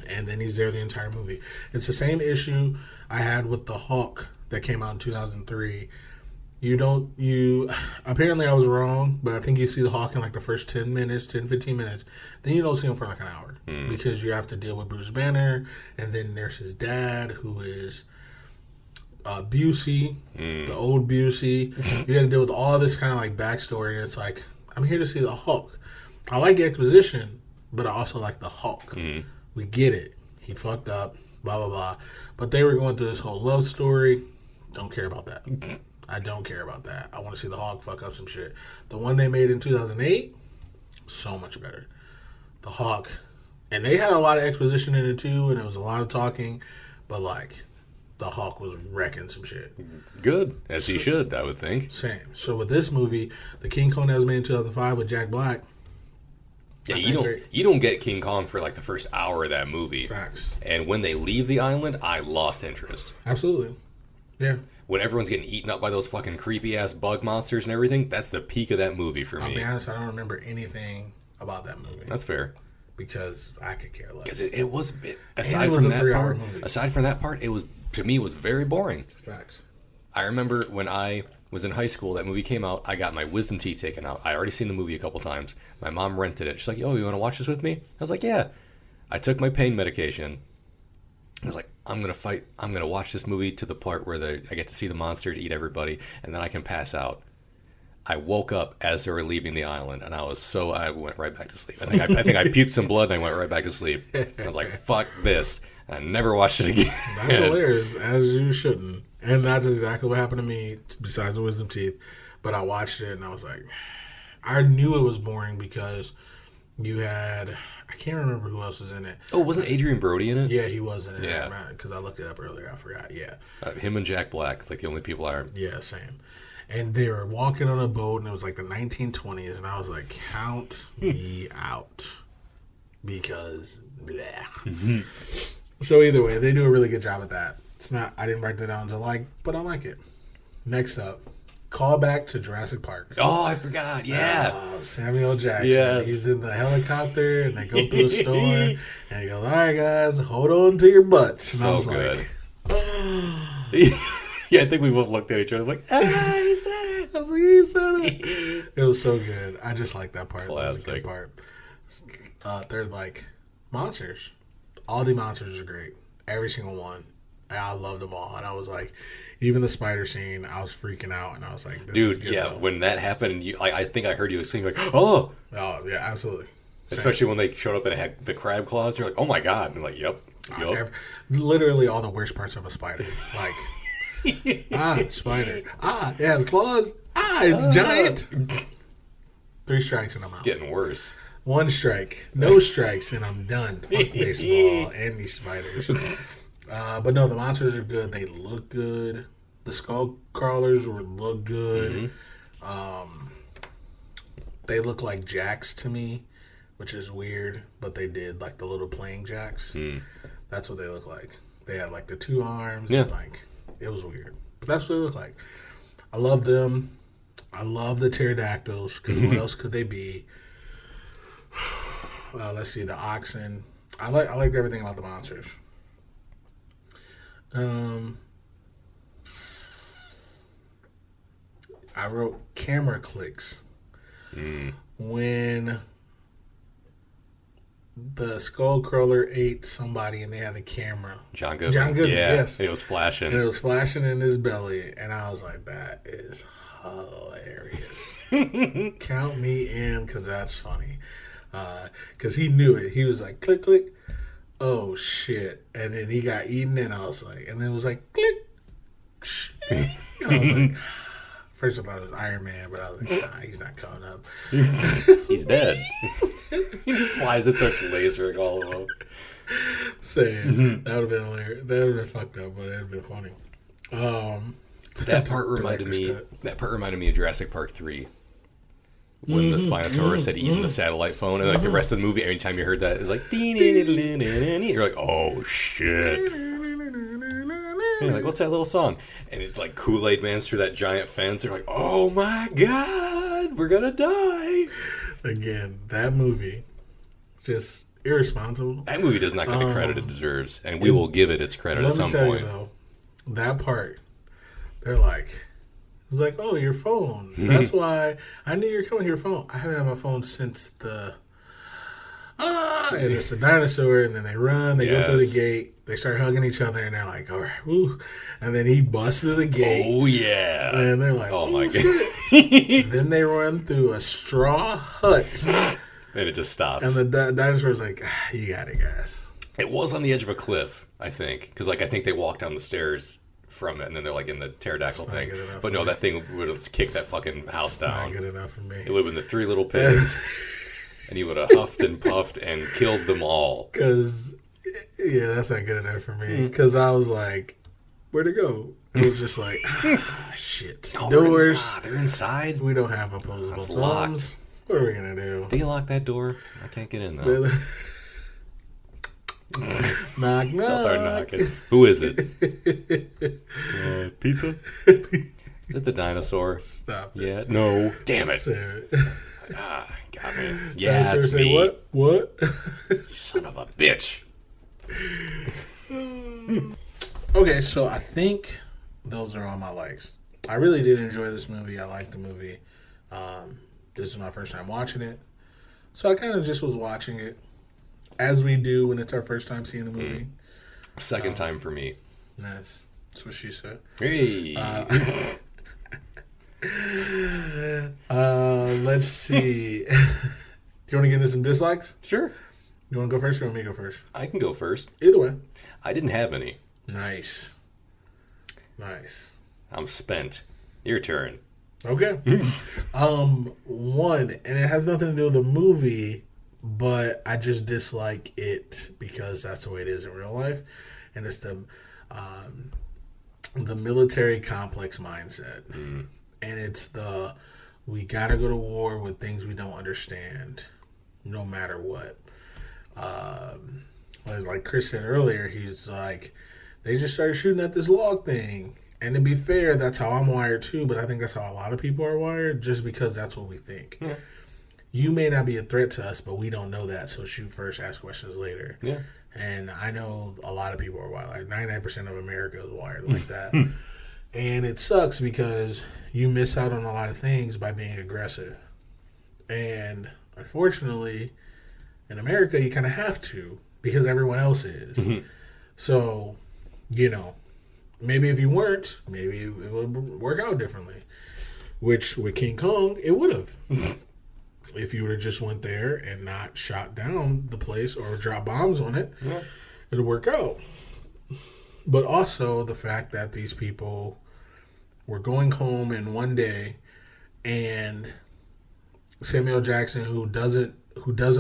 A: And then he's there the entire movie. It's the same issue I had with the Hulk that came out in 2003. Apparently I was wrong, but I think you see the Hawk in like the first 15 minutes. Then you don't see him for like an hour because you have to deal with Bruce Banner, and then there's his dad who is Busey, the old Busey. You got to deal with all this kind of like backstory, and it's like, I'm here to see the Hulk. I like exposition, but I also like the Hulk. We get it. He fucked up, blah, blah, blah. But they were going through this whole love story. Don't care about that. I don't care about that. I want to see the Hawk fuck up some shit. The one they made in 2008, so much better. The Hawk, and they had a lot of exposition in it too, and it was a lot of talking, but like, the Hawk was wrecking some shit.
B: Good, as he should, I would think.
A: Same. So with this movie, the King Kong that was made in 2005 with Jack Black.
B: Yeah, you don't get King Kong for like the first hour of that movie.
A: Facts.
B: And when they leave the island, I lost interest.
A: Absolutely. Yeah.
B: When everyone's getting eaten up by those fucking creepy-ass bug monsters and everything, that's the peak of that movie for me.
A: I'll be honest, I don't remember anything about that movie.
B: That's fair.
A: Because I could care less.
B: Because aside from that part, it was, to me, was very boring.
A: Facts.
B: I remember when I was in high school, that movie came out, I got my wisdom teeth taken out. I already seen the movie a couple times. My mom rented it. She's like, "Oh, you want to watch this with me?" I was like, "Yeah." I took my pain medication. I was like, I'm going to watch this movie to the part where I get to see the monster to eat everybody, and then I can pass out. I woke up as they were leaving the island, and I went right back to sleep. I think I puked some blood, and I went right back to sleep. I was like, fuck this. I never watched it again.
A: That's hilarious, as you shouldn't. And that's exactly what happened to me, besides the wisdom teeth. But I watched it, and I was like, I knew it was boring because you had... I can't remember who else was in it.
B: Oh, wasn't Adrian Brody in it?
A: Yeah, he was in it.
B: Yeah.
A: Because I looked it up earlier. I forgot. Yeah.
B: Him and Jack Black. It's like the only people I...
A: Yeah, same. And they were walking on a boat, and it was like the 1920s, and I was like, count me out. Because, bleh. So either way, they do a really good job at that. It's not... I didn't write that down but I like it. Next up. Call back to Jurassic Park.
B: Oh, I forgot. Yeah.
A: Samuel Jackson.
B: Yes.
A: He's in the helicopter and they go through a storm. And he goes, all right, guys, hold on to your butts. And
B: so
A: I was
B: good.
A: like,
B: yeah, I think we both looked at each other like, he said it.
A: I was like, he said it. It was so good. I just like that part.
B: Classic.
A: That was a good part. They're like monsters. All the monsters are great. Every single one. I loved them all. And I was like, even the spider scene, I was freaking out. And I was like, this
B: dude,
A: is good
B: yeah,
A: though.
B: When that happened, I think I heard you scream like, oh!
A: Oh, yeah, absolutely.
B: Especially when they showed up and it had the crab claws. You're like, oh my God. And I'm like, yep.
A: Literally all the worst parts of a spider. Like, spider. It has claws. It's giant. 3 strikes and I'm out.
B: It's getting worse.
A: 1 strike. No strikes and I'm done. Fuck baseball and these spiders. But no, the monsters are good. They look good. The skull crawlers look good. Mm-hmm. They look like jacks to me, which is weird. But they did like the little playing jacks. That's what they look like. They had like the 2 arms.
B: Yeah.
A: And, like, it was weird. But that's what they look like. I love them. I love the pterodactyls because what else could they be? Let's see, the oxen. I liked everything about the monsters. I wrote camera clicks when the skull crawler ate somebody and they had the camera.
B: John Goodman. Yeah,
A: yes.
B: It was flashing.
A: And it was flashing in his belly. And I was like, that is hilarious. Count me in because that's funny. Because he knew it. He was like, click, click. Oh, shit. And then he got eaten and I was like, and then it was like, click. And I was like, first I thought it was Iron Man, but I was like, nah, he's not coming up.
B: He's dead. He just flies and starts lasering all of them.
A: Saying that would have been hilarious. That would have been fucked up, but it would have been funny.
B: That part reminded me of Jurassic Park 3. when the Spinosaurus had eaten the satellite phone, and like the rest of the movie, every time you heard that, it was like, you're like, oh shit. You're like, what's that little song? And it's like Kool-Aid Man's through that giant fence. You're like, oh my god, we're gonna die.
A: Again, that movie, just irresponsible.
B: That movie does not get the credit it deserves, and we will give it its credit at some point.
A: Let me tell you, though, that part, they're like, it's like, oh, your phone. That's why I knew you were coming to your phone. I haven't had my phone since the... and it's a dinosaur, and then they run, they go through the gate, they start hugging each other, and they're like, all right, woo. And then he busts through the gate.
B: Oh, yeah.
A: And they're like,
B: oh my
A: god. Then they run through a straw hut.
B: And it just stops.
A: And the dinosaur's like, you got it, guys.
B: It was on the edge of a cliff, I think. Because, like, I think they walked down the stairs from it, and then they're, like, in the pterodactyl thing. But no, that thing would have kicked that fucking house down.
A: Not good enough for me.
B: It would have been the Three Little Pigs. And he would have huffed and puffed and killed them all.
A: Because, yeah, that's not good enough for me. Because I was like, where'd it go? It was just like, shit.
B: Oh,
A: doors.
B: They're inside?
A: We don't have opposable thumbs.
B: Locked.
A: What are we going to do?
B: Do you lock that door? I can't get in, though.
A: Knock, knock.
B: Start knocking. Who is it? Pizza? Is it the dinosaur?
A: Stop it.
B: Yeah. No. Damn it. Got me. Yeah, it's
A: say,
B: me.
A: What?
B: Son of a bitch.
A: Okay, so I think those are all my likes. I really did enjoy this movie. I liked the movie. This is my first time watching it. So I kind of just was watching it as we do when it's our first time seeing the movie.
B: Second time for me.
A: Nice. That's what she said.
B: Hey.
A: Let's see. Do you want to get into some dislikes?
B: Sure.
A: You want to go first or you want me to go first?
B: I can go first.
A: Either way.
B: I didn't have any.
A: Nice.
B: I'm spent. Your turn.
A: Okay. One, and it has nothing to do with the movie, but I just dislike it because that's the way it is in real life, and it's the military complex mindset, and it's we gotta go to war with things we don't understand, no matter what. As like Chris said earlier, he's like, they just started shooting at this log thing. And to be fair, that's how I'm wired too, but I think that's how a lot of people are wired, just because that's what we think. Yeah. You may not be a threat to us, but we don't know that, so shoot first, ask questions later. Yeah. And I know a lot of people are wired. Like 99% of America is wired like that. And it sucks because you miss out on a lot of things by being aggressive. And unfortunately, in America, you kind of have to because everyone else is. So, maybe if you weren't, maybe it would work out differently. Which, with King Kong, it would have. If you would have just went there and not shot down the place or dropped bombs on it, it would work out. But also the fact that these people were going home in one day, and Samuel Jackson, who doesn't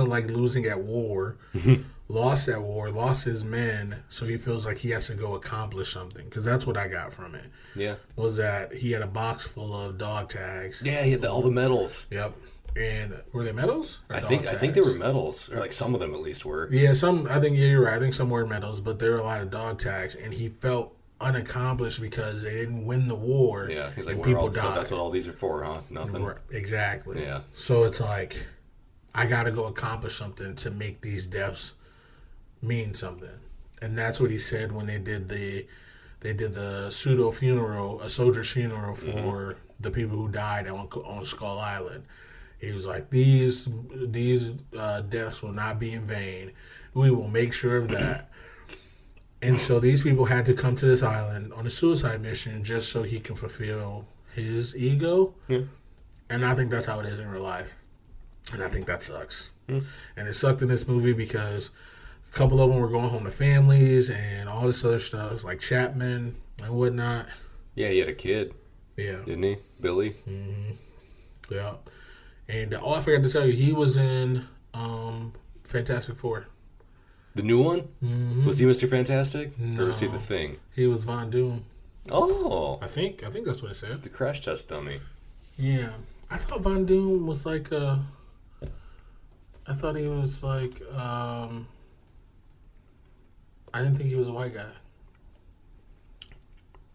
A: like losing at war, lost at war, lost his men, so he feels like he has to go accomplish something. Because that's what I got from it. Yeah. Was that he had a box full of dog tags.
B: Yeah, he had all the medals.
A: Yep. And were they medals?
B: I think they were medals, or like some of them at least were.
A: Yeah, I think you're right. I think some were medals, but there were a lot of dog tags, and he felt unaccomplished because they didn't win the war.
B: Yeah, he's like, people died. So that's what all these are for, huh? Nothing.
A: Exactly. Yeah. So it's like, I got to go accomplish something to make these deaths mean something, and that's what he said when they did the pseudo funeral, a soldier's funeral for the people who died on Skull Island. He was like, these deaths will not be in vain. We will make sure of that. And so these people had to come to this island on a suicide mission just so he can fulfill his ego. Yeah. And I think that's how it is in real life. And I think that sucks. And it sucked in this movie because a couple of them were going home to families and all this other stuff, like Chapman and whatnot.
B: Yeah, he had a kid.
A: Yeah.
B: Didn't he? Billy?
A: Mm-hmm. Yeah. And I forgot to tell you, he was in Fantastic Four.
B: The new one?
A: Mm-hmm.
B: Was he Mr. Fantastic?
A: No.
B: Or was he the Thing?
A: He was Von Doom.
B: Oh.
A: I think that's what it said.
B: The crash test dummy.
A: Yeah. I thought Von Doom was like a. I thought he was like. I didn't think he was a white guy.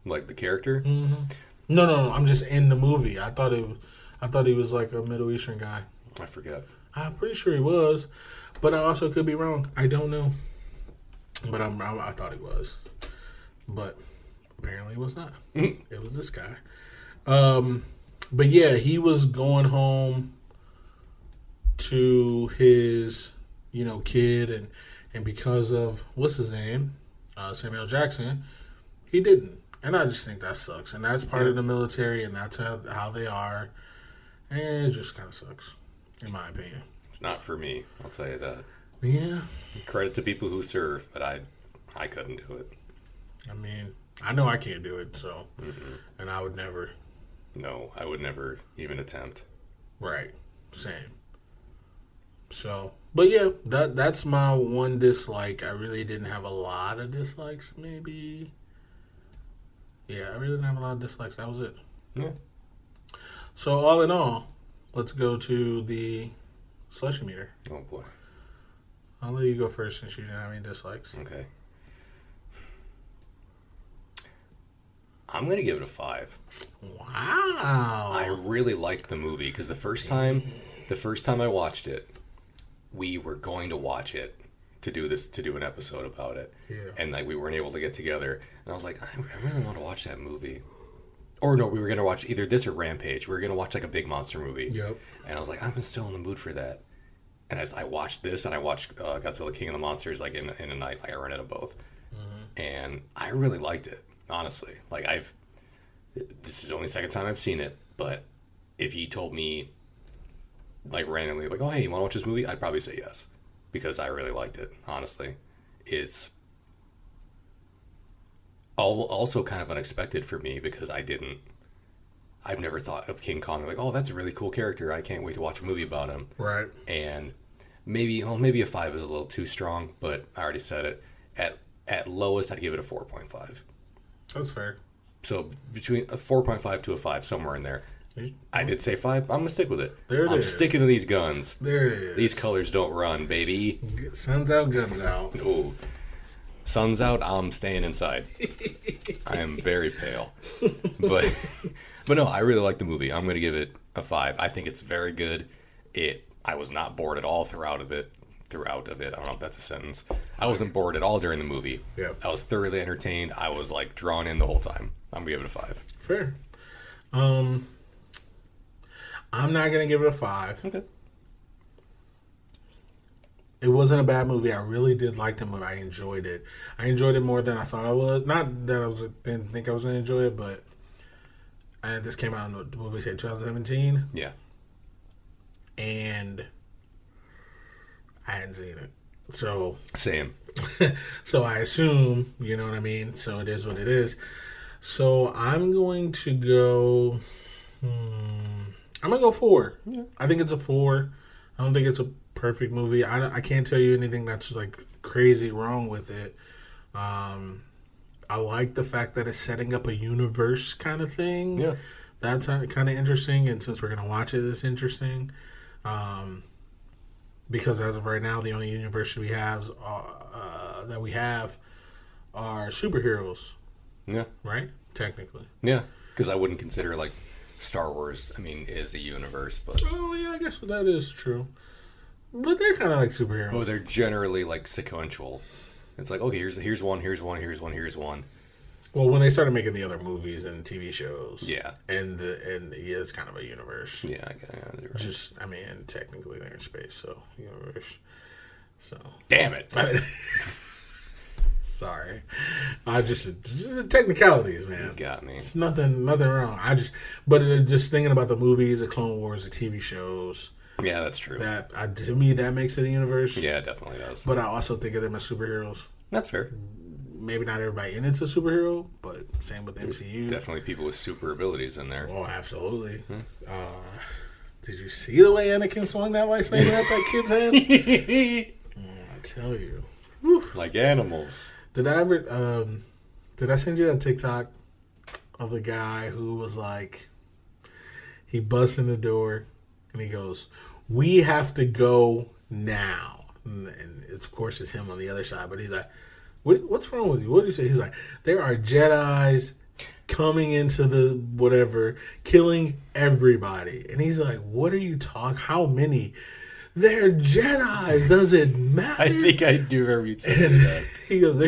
B: Like the character?
A: Mm-hmm. No. I'm just in the movie. I thought he was like a Middle Eastern guy.
B: I forget.
A: I'm pretty sure he was, but I also could be wrong. I don't know. But I thought he was, but apparently it was not. It was this guy. But yeah, he was going home to his, kid, and because of what's his name, Samuel Jackson, he didn't. And I just think that sucks. And that's part of the military, and that's how they are. And it just kind of sucks, in my opinion.
B: It's not for me, I'll tell you that.
A: Yeah.
B: Credit to people who serve, but I couldn't do it.
A: I mean, I know I can't do it, so. Mm-hmm. And I would never.
B: No, I would never even attempt.
A: Right. Same. So, but yeah, that's my one dislike. I really didn't have a lot of dislikes, maybe. Yeah, I really didn't have a lot of dislikes. That was it.
B: Yeah.
A: So, all in all, let's go to the Slushie Meter.
B: Oh, boy.
A: I'll let you go first since you didn't have any dislikes.
B: Okay. I'm going to give it a 5.
A: Wow.
B: I really liked the movie because the first time I watched it, we were going to watch it to do an episode about it.
A: Yeah.
B: And we weren't able to get together. And I was like, I really want to watch that movie. Or no, we were going to watch either this or Rampage. We were going to watch a big monster movie.
A: Yep.
B: And I was like, I'm still in the mood for that. And as I watched this and I watched Godzilla King of the Monsters in a night, I rented them both. Mm-hmm. And I really liked it, honestly. This is the only second time I've seen it, but if he told me randomly, oh, hey, you want to watch this movie? I'd probably say yes, because I really liked it, honestly. It's also kind of unexpected for me because I've never thought of King Kong that's a really cool character. I can't wait to watch a movie about him.
A: Right.
B: And maybe a 5 is a little too strong, but I already said it. At lowest, I'd give it a 4.5.
A: That's fair.
B: So between a 4.5 to a 5, somewhere in there. I did say 5. I'm going to stick with it. I'm sticking to these guns.
A: There it is.
B: These colors don't run, baby.
A: Sun's out, guns out.
B: No. Sun's out, I'm staying inside. I am very pale. But no, I really like the movie. I'm going to give it a 5. I think it's very good. I was not bored at all throughout of it. I don't know if that's a sentence. I wasn't bored at all during the movie.
A: Yeah.
B: I was thoroughly entertained. I was drawn in the whole time. I'm going to give it a 5.
A: Fair. I'm not going to give it a 5.
B: Okay.
A: It wasn't a bad movie. I really did like the movie. I enjoyed it. I enjoyed it more than I thought I would. Not that didn't think I was going to enjoy it, but this came out in the movie said 2017.
B: Yeah.
A: And I hadn't seen it. So
B: Same.
A: So I assume, you know what I mean? So it is what it is. So I'm going to go I'm going to go 4. Yeah. I think it's a 4. I don't think it's a perfect movie. I can't tell you anything that's crazy wrong with it. I like the fact that it's setting up a universe kind of thing.
B: Yeah.
A: That's kind of interesting, and since we're going to watch it, it's interesting. Because as of right now, the only universe we have are superheroes.
B: Yeah.
A: Right? Technically.
B: Yeah. Because I wouldn't consider Star Wars, is a universe, but...
A: Oh, yeah, I guess that is true. But they're kind of like superheroes.
B: Oh, they're generally sequential. It's okay, here's one.
A: Well, when they started making the other movies and TV shows,
B: yeah,
A: and it's kind of a universe.
B: Yeah, you're right.
A: Just, technically they're in space, so universe. So
B: damn it.
A: Sorry, just the technicalities, man.
B: You got me.
A: It's nothing wrong. But just thinking about the movies, the Clone Wars, the TV shows.
B: Yeah, that's true.
A: To me, that makes it a universe.
B: Yeah, it definitely does.
A: But I also think of them as superheroes.
B: That's fair.
A: Maybe not everybody in it's a superhero, but same with the MCU.
B: Definitely people with super abilities in there.
A: Oh, absolutely. Did you see the way Anakin swung that lightsaber at that kid's head? I tell you. Whew.
B: Like animals.
A: Did I send you that TikTok of the guy who was He busts in the door, and he goes, "We have to go now." And of course, it's him on the other side. But he's like, "What's wrong with you? What did you say?" He's like, "There are Jedis coming into the whatever, killing everybody." And he's like, "What are you talking? How many?" "They're Jedis. Does it matter?"
B: I think I do remember you saying that.
A: He goes,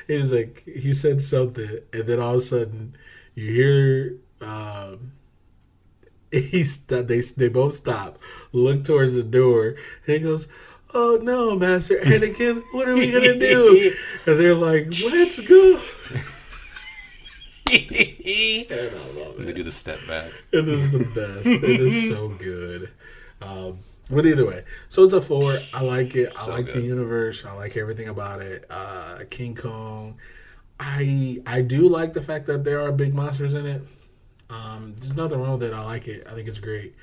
A: he's like, he said something, and then all of a sudden, you hear, they both stop, look towards the door, and he goes, "Oh no, Master Anakin, what are we gonna do?" And they're like, "Let's go." And I love it.
B: They do the step back.
A: It is the best. It is so good. But either way, so it's a 4. I like it. I like the universe. I like everything about it. King Kong. I do like the fact that there are big monsters in it. There's nothing wrong with it. I like it. I think it's great.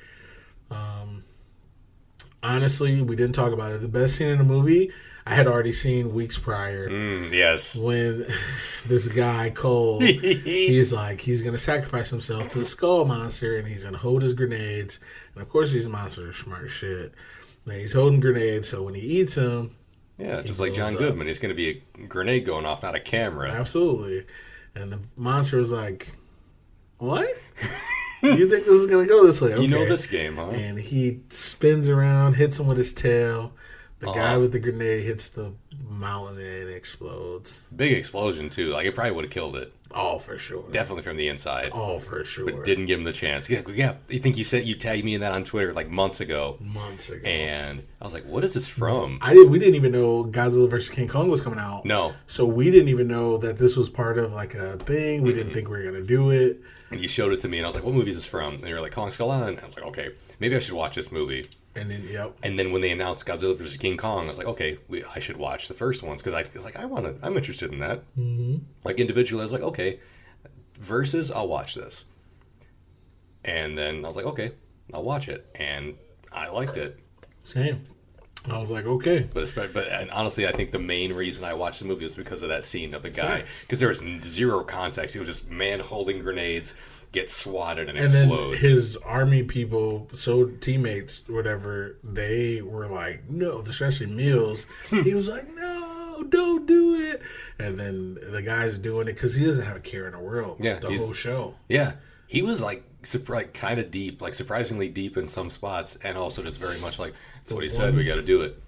A: Honestly, we didn't talk about it. The best scene in the movie, I had already seen weeks prior.
B: Yes.
A: When this guy, Cole, he's like, he's going to sacrifice himself to the skull monster, and he's going to hold his grenades. And of course, these monsters are smart as shit. And he's holding grenades, so when he eats them...
B: Yeah, just like John Goodman. It's going to be a grenade going off, not a camera.
A: Absolutely. And the monster was like, "What? You think this is going to go this way?" Okay.
B: You know this game, huh?
A: And he spins around, hits him with his tail. The guy with the grenade hits the mountain and it explodes.
B: Big explosion, too. Like, it probably would have killed it.
A: Oh, for sure.
B: Definitely from the inside.
A: Oh, for sure.
B: But didn't give him the chance. Yeah, I think you tagged me in that on Twitter like months ago. And I was like, what is this from?
A: We didn't even know Godzilla vs. King Kong was coming out.
B: No.
A: So we didn't even know that this was part of like a thing. We didn't think we were going to do it.
B: And you showed it to me and I was like, what movie is this from? And you were like, Kong Skull Island. And I was like, okay, maybe I should watch this movie.
A: And then, yep.
B: And then when they announced Godzilla vs. King Kong, I was like, okay, I should watch the first ones because I'm interested in that. Mm-hmm. Like individually, I was like, okay, versus, I'll watch this. And then I was like, okay, I'll watch it, and I liked it.
A: Same. I was like, okay.
B: And honestly, I think the main reason I watched the movie was because of that scene of the guy, because there was zero context. It was just man holding grenades, gets swatted and explodes.
A: Then his army people, teammates, whatever, they were like, no, especially Mills. He was like, no, don't do it. And then the guy's doing it because he doesn't have a care in the world. Yeah, the whole show.
B: Yeah, he was like kind of deep, like surprisingly deep in some spots, and also just very much like that's what he said. We got to do it.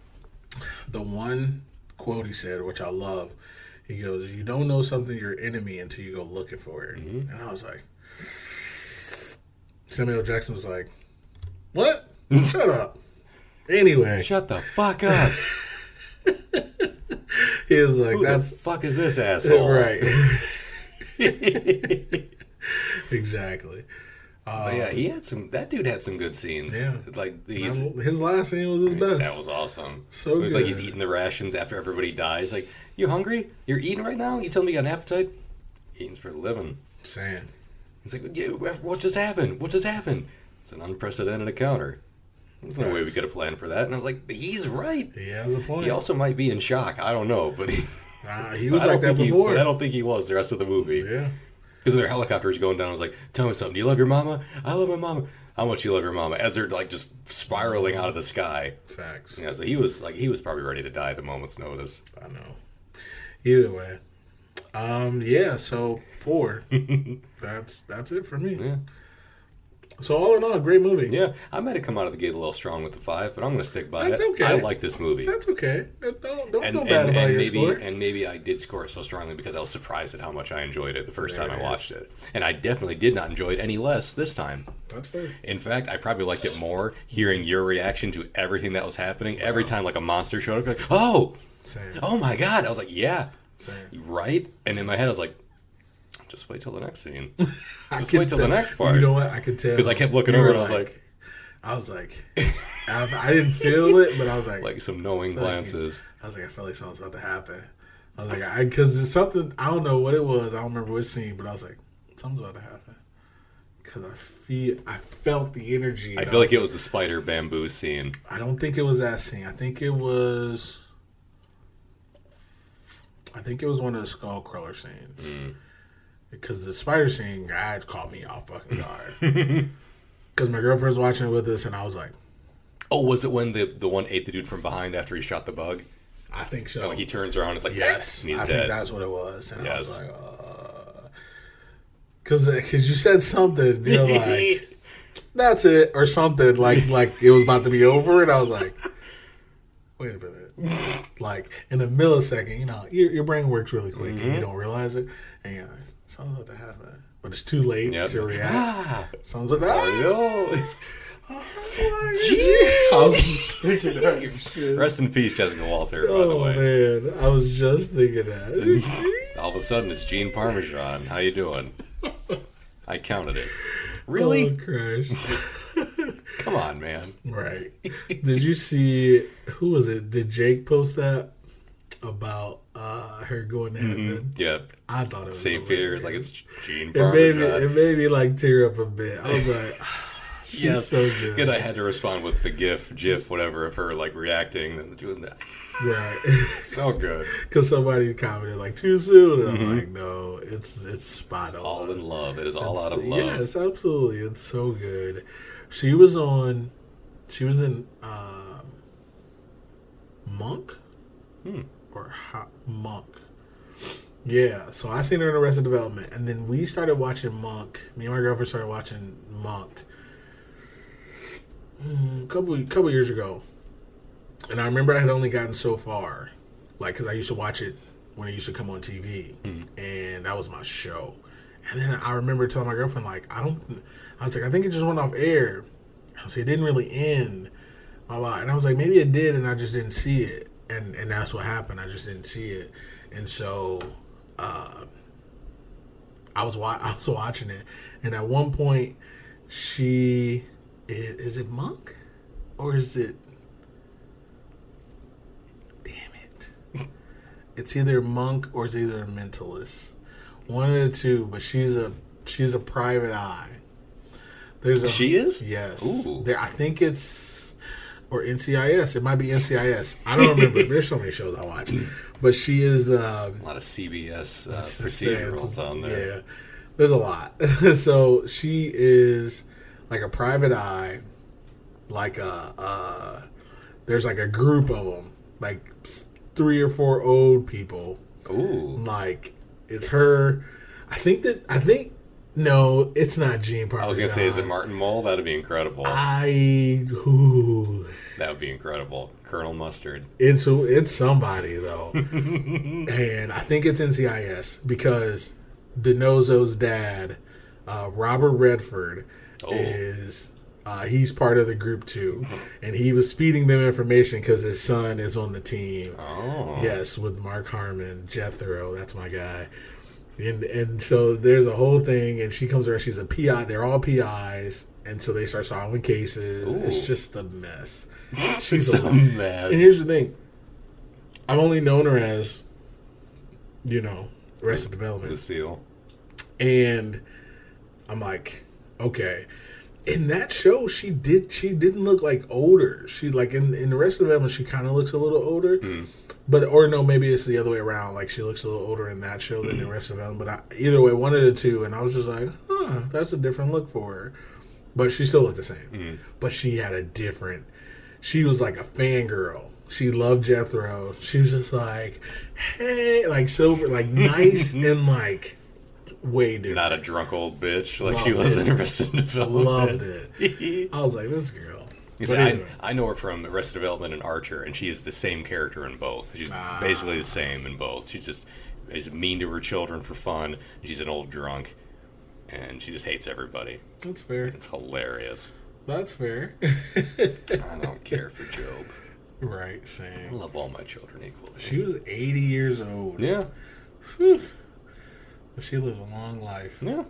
A: The one quote he said, which I love, he goes, "You don't know something your enemy until you go looking for it." Mm-hmm. And I was like, Samuel L. Jackson was like, "What? Shut up." Anyway,
B: shut the fuck up.
A: He was like,
B: Who the fuck is this asshole?
A: Right. Exactly.
B: But yeah, that dude had some good scenes.
A: Yeah.
B: Like
A: his last scene was his best.
B: That was awesome.
A: So
B: it was
A: good.
B: like he's eating the rations after everybody dies. Like, you hungry? You're eating right now? You tell me you got an appetite? Eating's for the living.
A: Saying.
B: It's like, yeah, what just happened? What just happened? It's an unprecedented encounter. There's no way we could have planned for that. And I was like, he's right.
A: He has a point.
B: He also might be in shock. I don't know, but
A: he was like that before.
B: But I don't think he was the rest of the movie.
A: Yeah.
B: Because their helicopter is going down. I was like, tell me something. Do you love your mama? I love my mama. How much you love your mama? As they're like just spiraling out of the sky.
A: Facts.
B: Yeah, so he was probably ready to die at the moment's notice.
A: I know. Either way. Yeah, so 4. That's it for me.
B: Yeah.
A: So all in all, great movie.
B: Yeah, I might have come out of the gate a little strong with the 5, but I'm going to stick by
A: That's
B: it.
A: okay.
B: I like this movie.
A: That's okay. Don't feel bad about your score.
B: And maybe I did score it so strongly because I was surprised at how much I enjoyed it the first time I watched it. And I definitely did not enjoy it any less this time.
A: That's fair.
B: In fact, I probably liked it more hearing your reaction to everything that was happening. Every time like a monster showed up, like, oh!
A: Same.
B: Oh my God! I was like, yeah.
A: Same.
B: Right? And in my head I was like, just wait till the next scene. Just wait till the next part.
A: You know what? I could tell.
B: Because I kept looking over and
A: I was like, I didn't feel it, but I was like
B: some knowing glances.
A: I was like, I felt like something's about to happen. I was like, because there's something, I don't know what it was. I don't remember what scene, but I was like, something's about to happen. Because I felt the energy.
B: I feel like it was the spider bamboo scene.
A: I don't think it was that scene. I think it was one of the skull crawler scenes. Because the spider scene, God, caught me off fucking guard. Because my girlfriend was watching it with us, and I was like,
B: Oh, was it when the one ate the dude from behind after he shot the bug?
A: I think so.
B: Oh, he turns around and is like,
A: yes,
B: and he's
A: I
B: dead.
A: think that's what it was. And I
B: Yes.
A: was like, because you said something, you're like, that's it, or something, like it was about to be over, and I was like, wait a minute. Like, in a millisecond, you know, your brain works really quick, and you don't realize it, and you're like, something's about to happen. But it's too late to react. Something's about to happen.
B: Rest in peace, Jessica Walter, by the way.
A: Oh, man. I was just thinking that.
B: All of a sudden, it's Gene Parmesan. How you doing? I counted it. Really?
A: Oh, Christ.
B: Come on, man.
A: Right. Did you see, who was it? Did Jake post that about her going to heaven?
B: Yeah.
A: I thought it was
B: Same fears, like it's Gene
A: it
B: Parmesan.
A: made me like tear up a bit. I was like, she's so good.
B: And I had to respond with the GIF, whatever, of her like reacting and doing that.
A: Right.
B: So good.
A: Because somebody commented like too soon, and I'm like, no, it's spot on.
B: All in love. It is all out of love.
A: Yes, absolutely. It's so good. She was in Monk or Monk. Yeah, so I seen her in Arrested Development, and then we started watching Monk. Me and my girlfriend started watching Monk a couple years ago, and I remember I had only gotten so far, like, because I used to watch it when it used to come on TV, and that was my show. And then I remember telling my girlfriend, like, I was like, I think it just went off air. I was like, it didn't really end. Blah, blah. And I was like, maybe it did, and I just didn't see it. And that's what happened. I just didn't see it. And so I was watching it. And at one point, is it Monk? Or is it... Damn it. It's either Monk or it's either a Mentalist. One of the two, but she's a private eye.
B: She is?
A: Yes.
B: Ooh.
A: I think it's... Or NCIS. It might be NCIS. I don't remember. There's so many shows I watch. But she is...
B: a lot of CBS procedurals on there.
A: Yeah. There's a lot. So she is like a private eye. Like there's like a group of them. Like 3 or 4 old people.
B: Ooh.
A: Like, it's her. No, it's not Gene Parmesan.
B: I was going to say, is it Martin Mull? That would be incredible. That would be incredible. Colonel Mustard.
A: It's somebody, though. And I think it's NCIS because DeNozo's dad, Robert Redford, is... he's part of the group too, and he was feeding them information because his son is on the team.
B: Oh,
A: yes, with Mark Harmon, Jethro, that's my guy. And so there's a whole thing, and she comes around. She's a PI. They're all PIs, and so they start solving cases. Ooh. It's just a mess. She's a mess. And here's the thing: I've only known her as, Arrested Development,
B: the seal,
A: and I'm like, okay. In that show, she didn't look like older. She like in Arrested Development, she kind of looks a little older. Or no, maybe it's the other way around. Like, she looks a little older in that show than in Arrested Development. But either way, one of the two. And I was just like, that's a different look for her. But she still looked the same. But she had a different... She was like a fangirl. She loved Jethro. She was just like, hey, like super, like nice and like way different.
B: Not a drunk old bitch like she was in Arrested Development.
A: Loved it. I was like, this girl.
B: Anyway. I know her from Arrested Development and Archer, and she is the same character in both. She's basically the same in both. She just is mean to her children for fun. She's an old drunk, and she just hates everybody.
A: That's fair.
B: It's hilarious.
A: That's fair.
B: I don't care for Job.
A: Right, same.
B: I love all my children equally.
A: She was 80 years old.
B: Yeah.
A: Whew. But she lived a long life.
B: Yeah.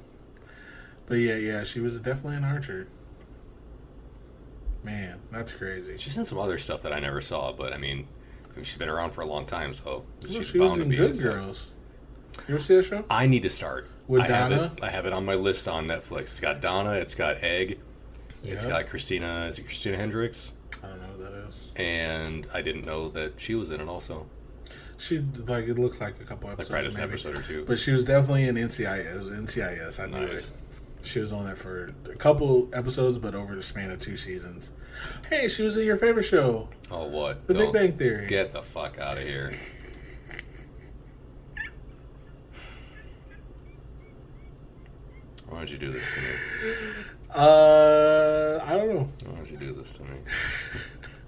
A: But yeah, she was definitely an Archer. Man, that's crazy.
B: She's in some other stuff that I never saw, but I mean she's been around for a long time, so she's
A: she
B: bound
A: was
B: to be
A: Good Girls. You ever see that show?
B: I need to start.
A: With Donna?
B: I have it on my list on Netflix. It's got Donna, it's got Egg, it's got Christina. Is it Christina Hendricks?
A: I don't know who that is.
B: And I didn't know that she was in it also.
A: She it looked like a couple episodes.
B: Like right as an episode or two.
A: But she was definitely in NCIS. It was NCIS. I knew it. She was on it for a couple episodes, but over the span of 2 seasons. Hey, she was in your favorite show.
B: Oh, what?
A: The Big Bang Theory.
B: Get the fuck out of here. Why don't you do this to me?
A: I don't know.
B: Why don't you do this to me?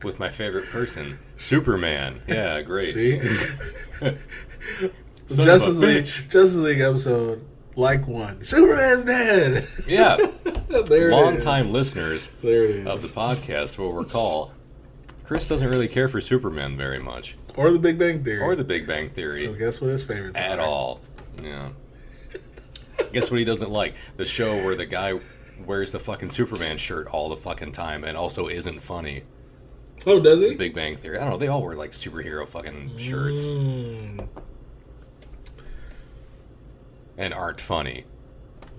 B: With my favorite person, Superman. Yeah, great.
A: See? Justice League episode, like 1. Superman's dead!
B: Yeah.
A: There
B: Long-time listeners
A: there it is.
B: of the podcast will recall Chris doesn't really care for Superman very much.
A: Or the Big Bang Theory.
B: Or the Big Bang Theory.
A: So guess what his favorites are?
B: At all. Yeah. Guess what he doesn't like? The show where the guy wears the fucking Superman shirt all the fucking time and also isn't funny.
A: Oh, does he?
B: Big Bang Theory. I don't know. They all wear like superhero fucking shirts. And aren't funny.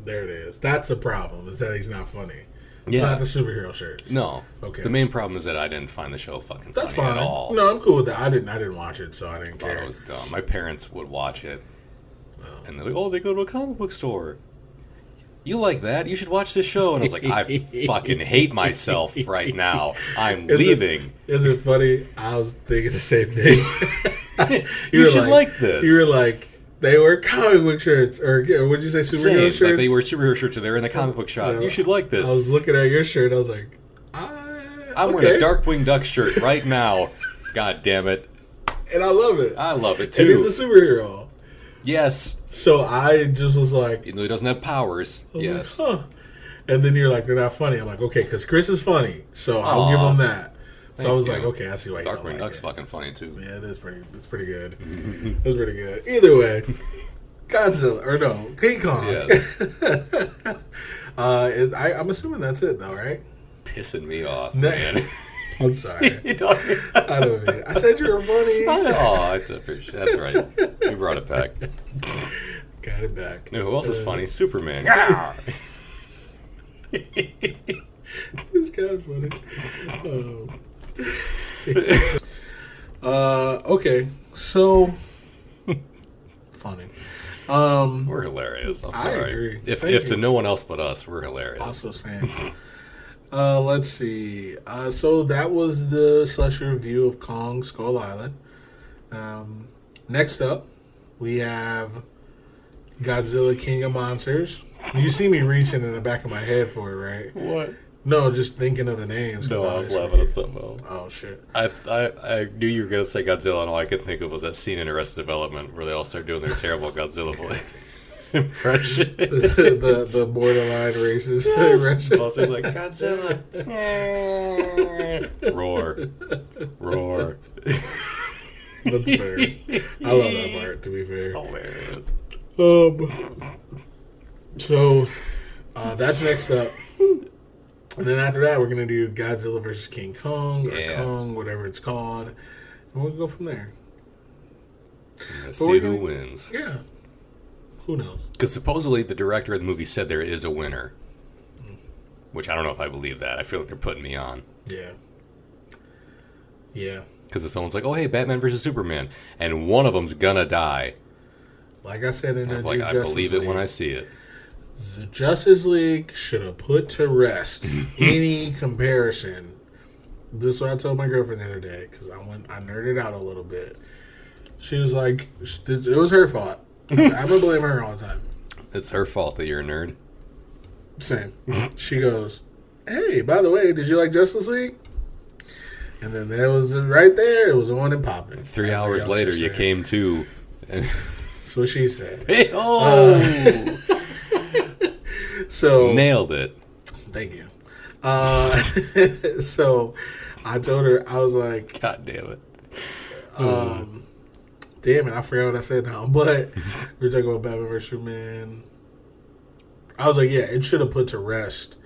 A: There it is. That's the problem, is that he's not funny. It's not the superhero shirts.
B: No.
A: Okay.
B: The main problem is that I didn't find the show fucking
A: That's
B: funny
A: fine.
B: at all.
A: No, I'm cool with that. I didn't watch it, so I didn't
B: I thought
A: care.
B: it was dumb. My parents would watch it. And they're like, oh, they go to a comic book store. You like that? You should watch this show. And I was like, I fucking hate myself right now. I'm leaving.
A: Is it funny? I was thinking the same thing.
B: You should like this.
A: You were like, they wear comic book shirts. Or would you say superhero shirts?
B: Like they wear superhero shirts. They're in the comic book shop. You should like this.
A: I was looking at your shirt. I was like,
B: I'm wearing a Darkwing Duck shirt right now. God damn it.
A: And I love it.
B: I love it too.
A: And he's a superhero.
B: Yes.
A: So I just was like,
B: even though he doesn't have powers. Yes.
A: Like, huh. And then you're like, they're not funny. I'm like, okay, because Chris is funny, so I'll give him that. So I was like, okay, I see why you don't like it.
B: Darkwing Duck's fucking funny too.
A: Yeah, it's pretty good. It's pretty good. Either way, Godzilla or no, King Kong.
B: Yes.
A: I'm assuming that's it though, right?
B: Pissing me off, man.
A: I'm sorry.
B: You don't.
A: I don't mean. I said you were funny.
B: Oh, it's appreciated. That's right. We brought it back.
A: Got it back.
B: No, who else is funny? Superman.
A: It's kind of funny. Okay, so funny.
B: We're hilarious. I'm sorry.
A: I agree.
B: If to no one else but us, we're hilarious.
A: Also saying. Let's see. So that was the Slushie review of Kong Skull Island. Next up, we have Godzilla King of Monsters. You see me reaching in the back of my head for it, right?
B: What?
A: No, just thinking of the names.
B: No, I was laughing at something else.
A: Oh, shit.
B: I knew you were going to say Godzilla, and all I could think of was that scene in Arrested Development where they all start doing their terrible Godzilla voice. Impression.
A: the borderline racist
B: impression. Monster's like, Godzilla. Roar.
A: That's fair. I love that part, to be fair.
B: It's hilarious.
A: So, that's next up. And then after that, we're going to do Godzilla versus King Kong, or Kong, whatever it's called. And we'll go from there.
B: See who wins.
A: Yeah. Who knows?
B: Because supposedly the director of the movie said there is a winner. Which I don't know if I believe that. I feel like they're putting me on.
A: Yeah. Yeah.
B: Because if someone's like, oh, hey, Batman versus Superman, and one of them's gonna die.
A: Like I said in the
B: like, I believe it when I see it.
A: The Justice League should have put to rest any comparison. This is what I told my girlfriend the other day, because I nerded out a little bit. She was like, it was her fault. I'm going to blame her all the time.
B: It's her fault that you're a nerd.
A: Same. She goes, hey, by the way, did you like Justice League? And then there was right there. It was on and popping.
B: 3 hours later, you came to.
A: That's what she said.
B: Hey,
A: So
B: nailed it.
A: Thank you. So I told her, I was like,
B: God damn it.
A: Damn it, I forgot what I said now. But we were talking about Batman vs. Superman. I was like, yeah, it should have put to rest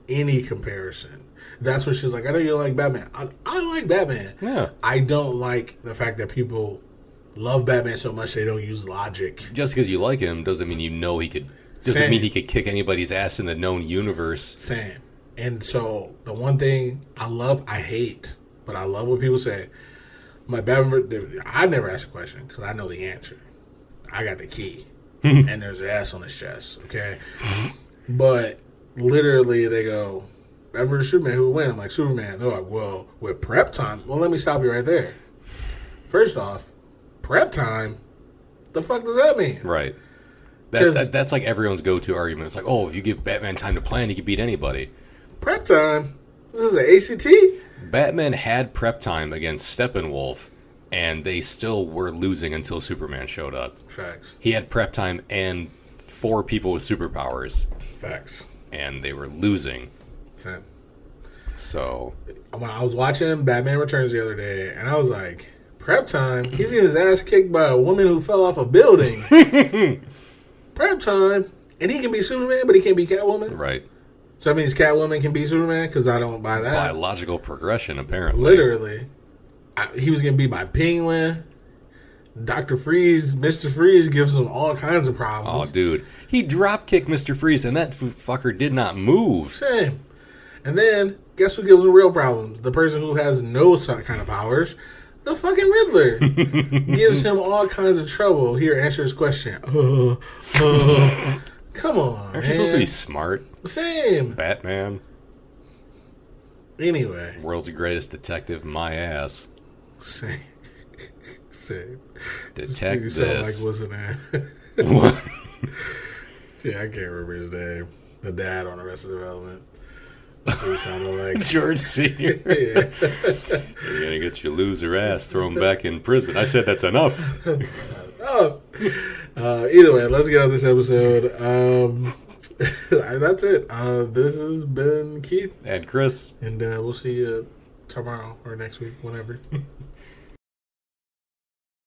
A: any comparison. That's what she was like. I know you don't like Batman. I like Batman.
B: Yeah.
A: I don't like the fact that people love Batman so much they don't use logic.
B: Just because you like him doesn't mean you know he could. Doesn't mean he could kick anybody's ass in the known universe.
A: Same. And so the one thing I hate, but I love what people say. My Batman, I never ask a question because I know the answer. I got the key, and there's an S on his chest. Okay, but literally they go, ever Superman, who would win? I'm like, Superman. They're like, well, with prep time. Well, let me stop you right there. First off, prep time? The fuck does that mean?
B: Right. That's like everyone's go-to argument. It's like, oh, if you give Batman time to plan, he can beat anybody.
A: Prep time? This is an ACT?
B: Batman had prep time against Steppenwolf, and they still were losing until Superman showed up.
A: Facts.
B: He had prep time and 4 people with superpowers.
A: Facts.
B: And they were losing.
A: Same.
B: So
A: when I was watching Batman Returns the other day, and I was like, prep time? He's getting his ass kicked by a woman who fell off a building. Prep time? And he can be Superman, but he can't be Catwoman?
B: Right.
A: So that means Catwoman can be Superman? Because I don't buy that.
B: Biological progression, apparently.
A: Literally. He was getting beat by Penguin. Dr. Freeze, Mr. Freeze gives him all kinds of problems.
B: Oh, dude. He drop-kicked Mr. Freeze, and that fucker did not move.
A: Same. And then, guess who gives him real problems? The person who has no kind of powers. The fucking Riddler. Gives him all kinds of trouble. Here, answer his question. Come on,
B: Aren't you supposed to be smart?
A: Same.
B: Batman.
A: Anyway.
B: World's greatest detective, my ass.
A: Same.
B: Detect
A: you
B: this.
A: sound like, what's the name?
B: What?
A: See, I can't remember his name. The dad on Arrested Development. That's what he sounded like.
B: George Sr.
A: Yeah.
B: You're going to get your loser ass thrown back in prison. I said that's enough.
A: Oh. Either way, let's get out this episode. That's it. This has been Keith.
B: And Chris.
A: And we'll see you tomorrow or next week, whenever.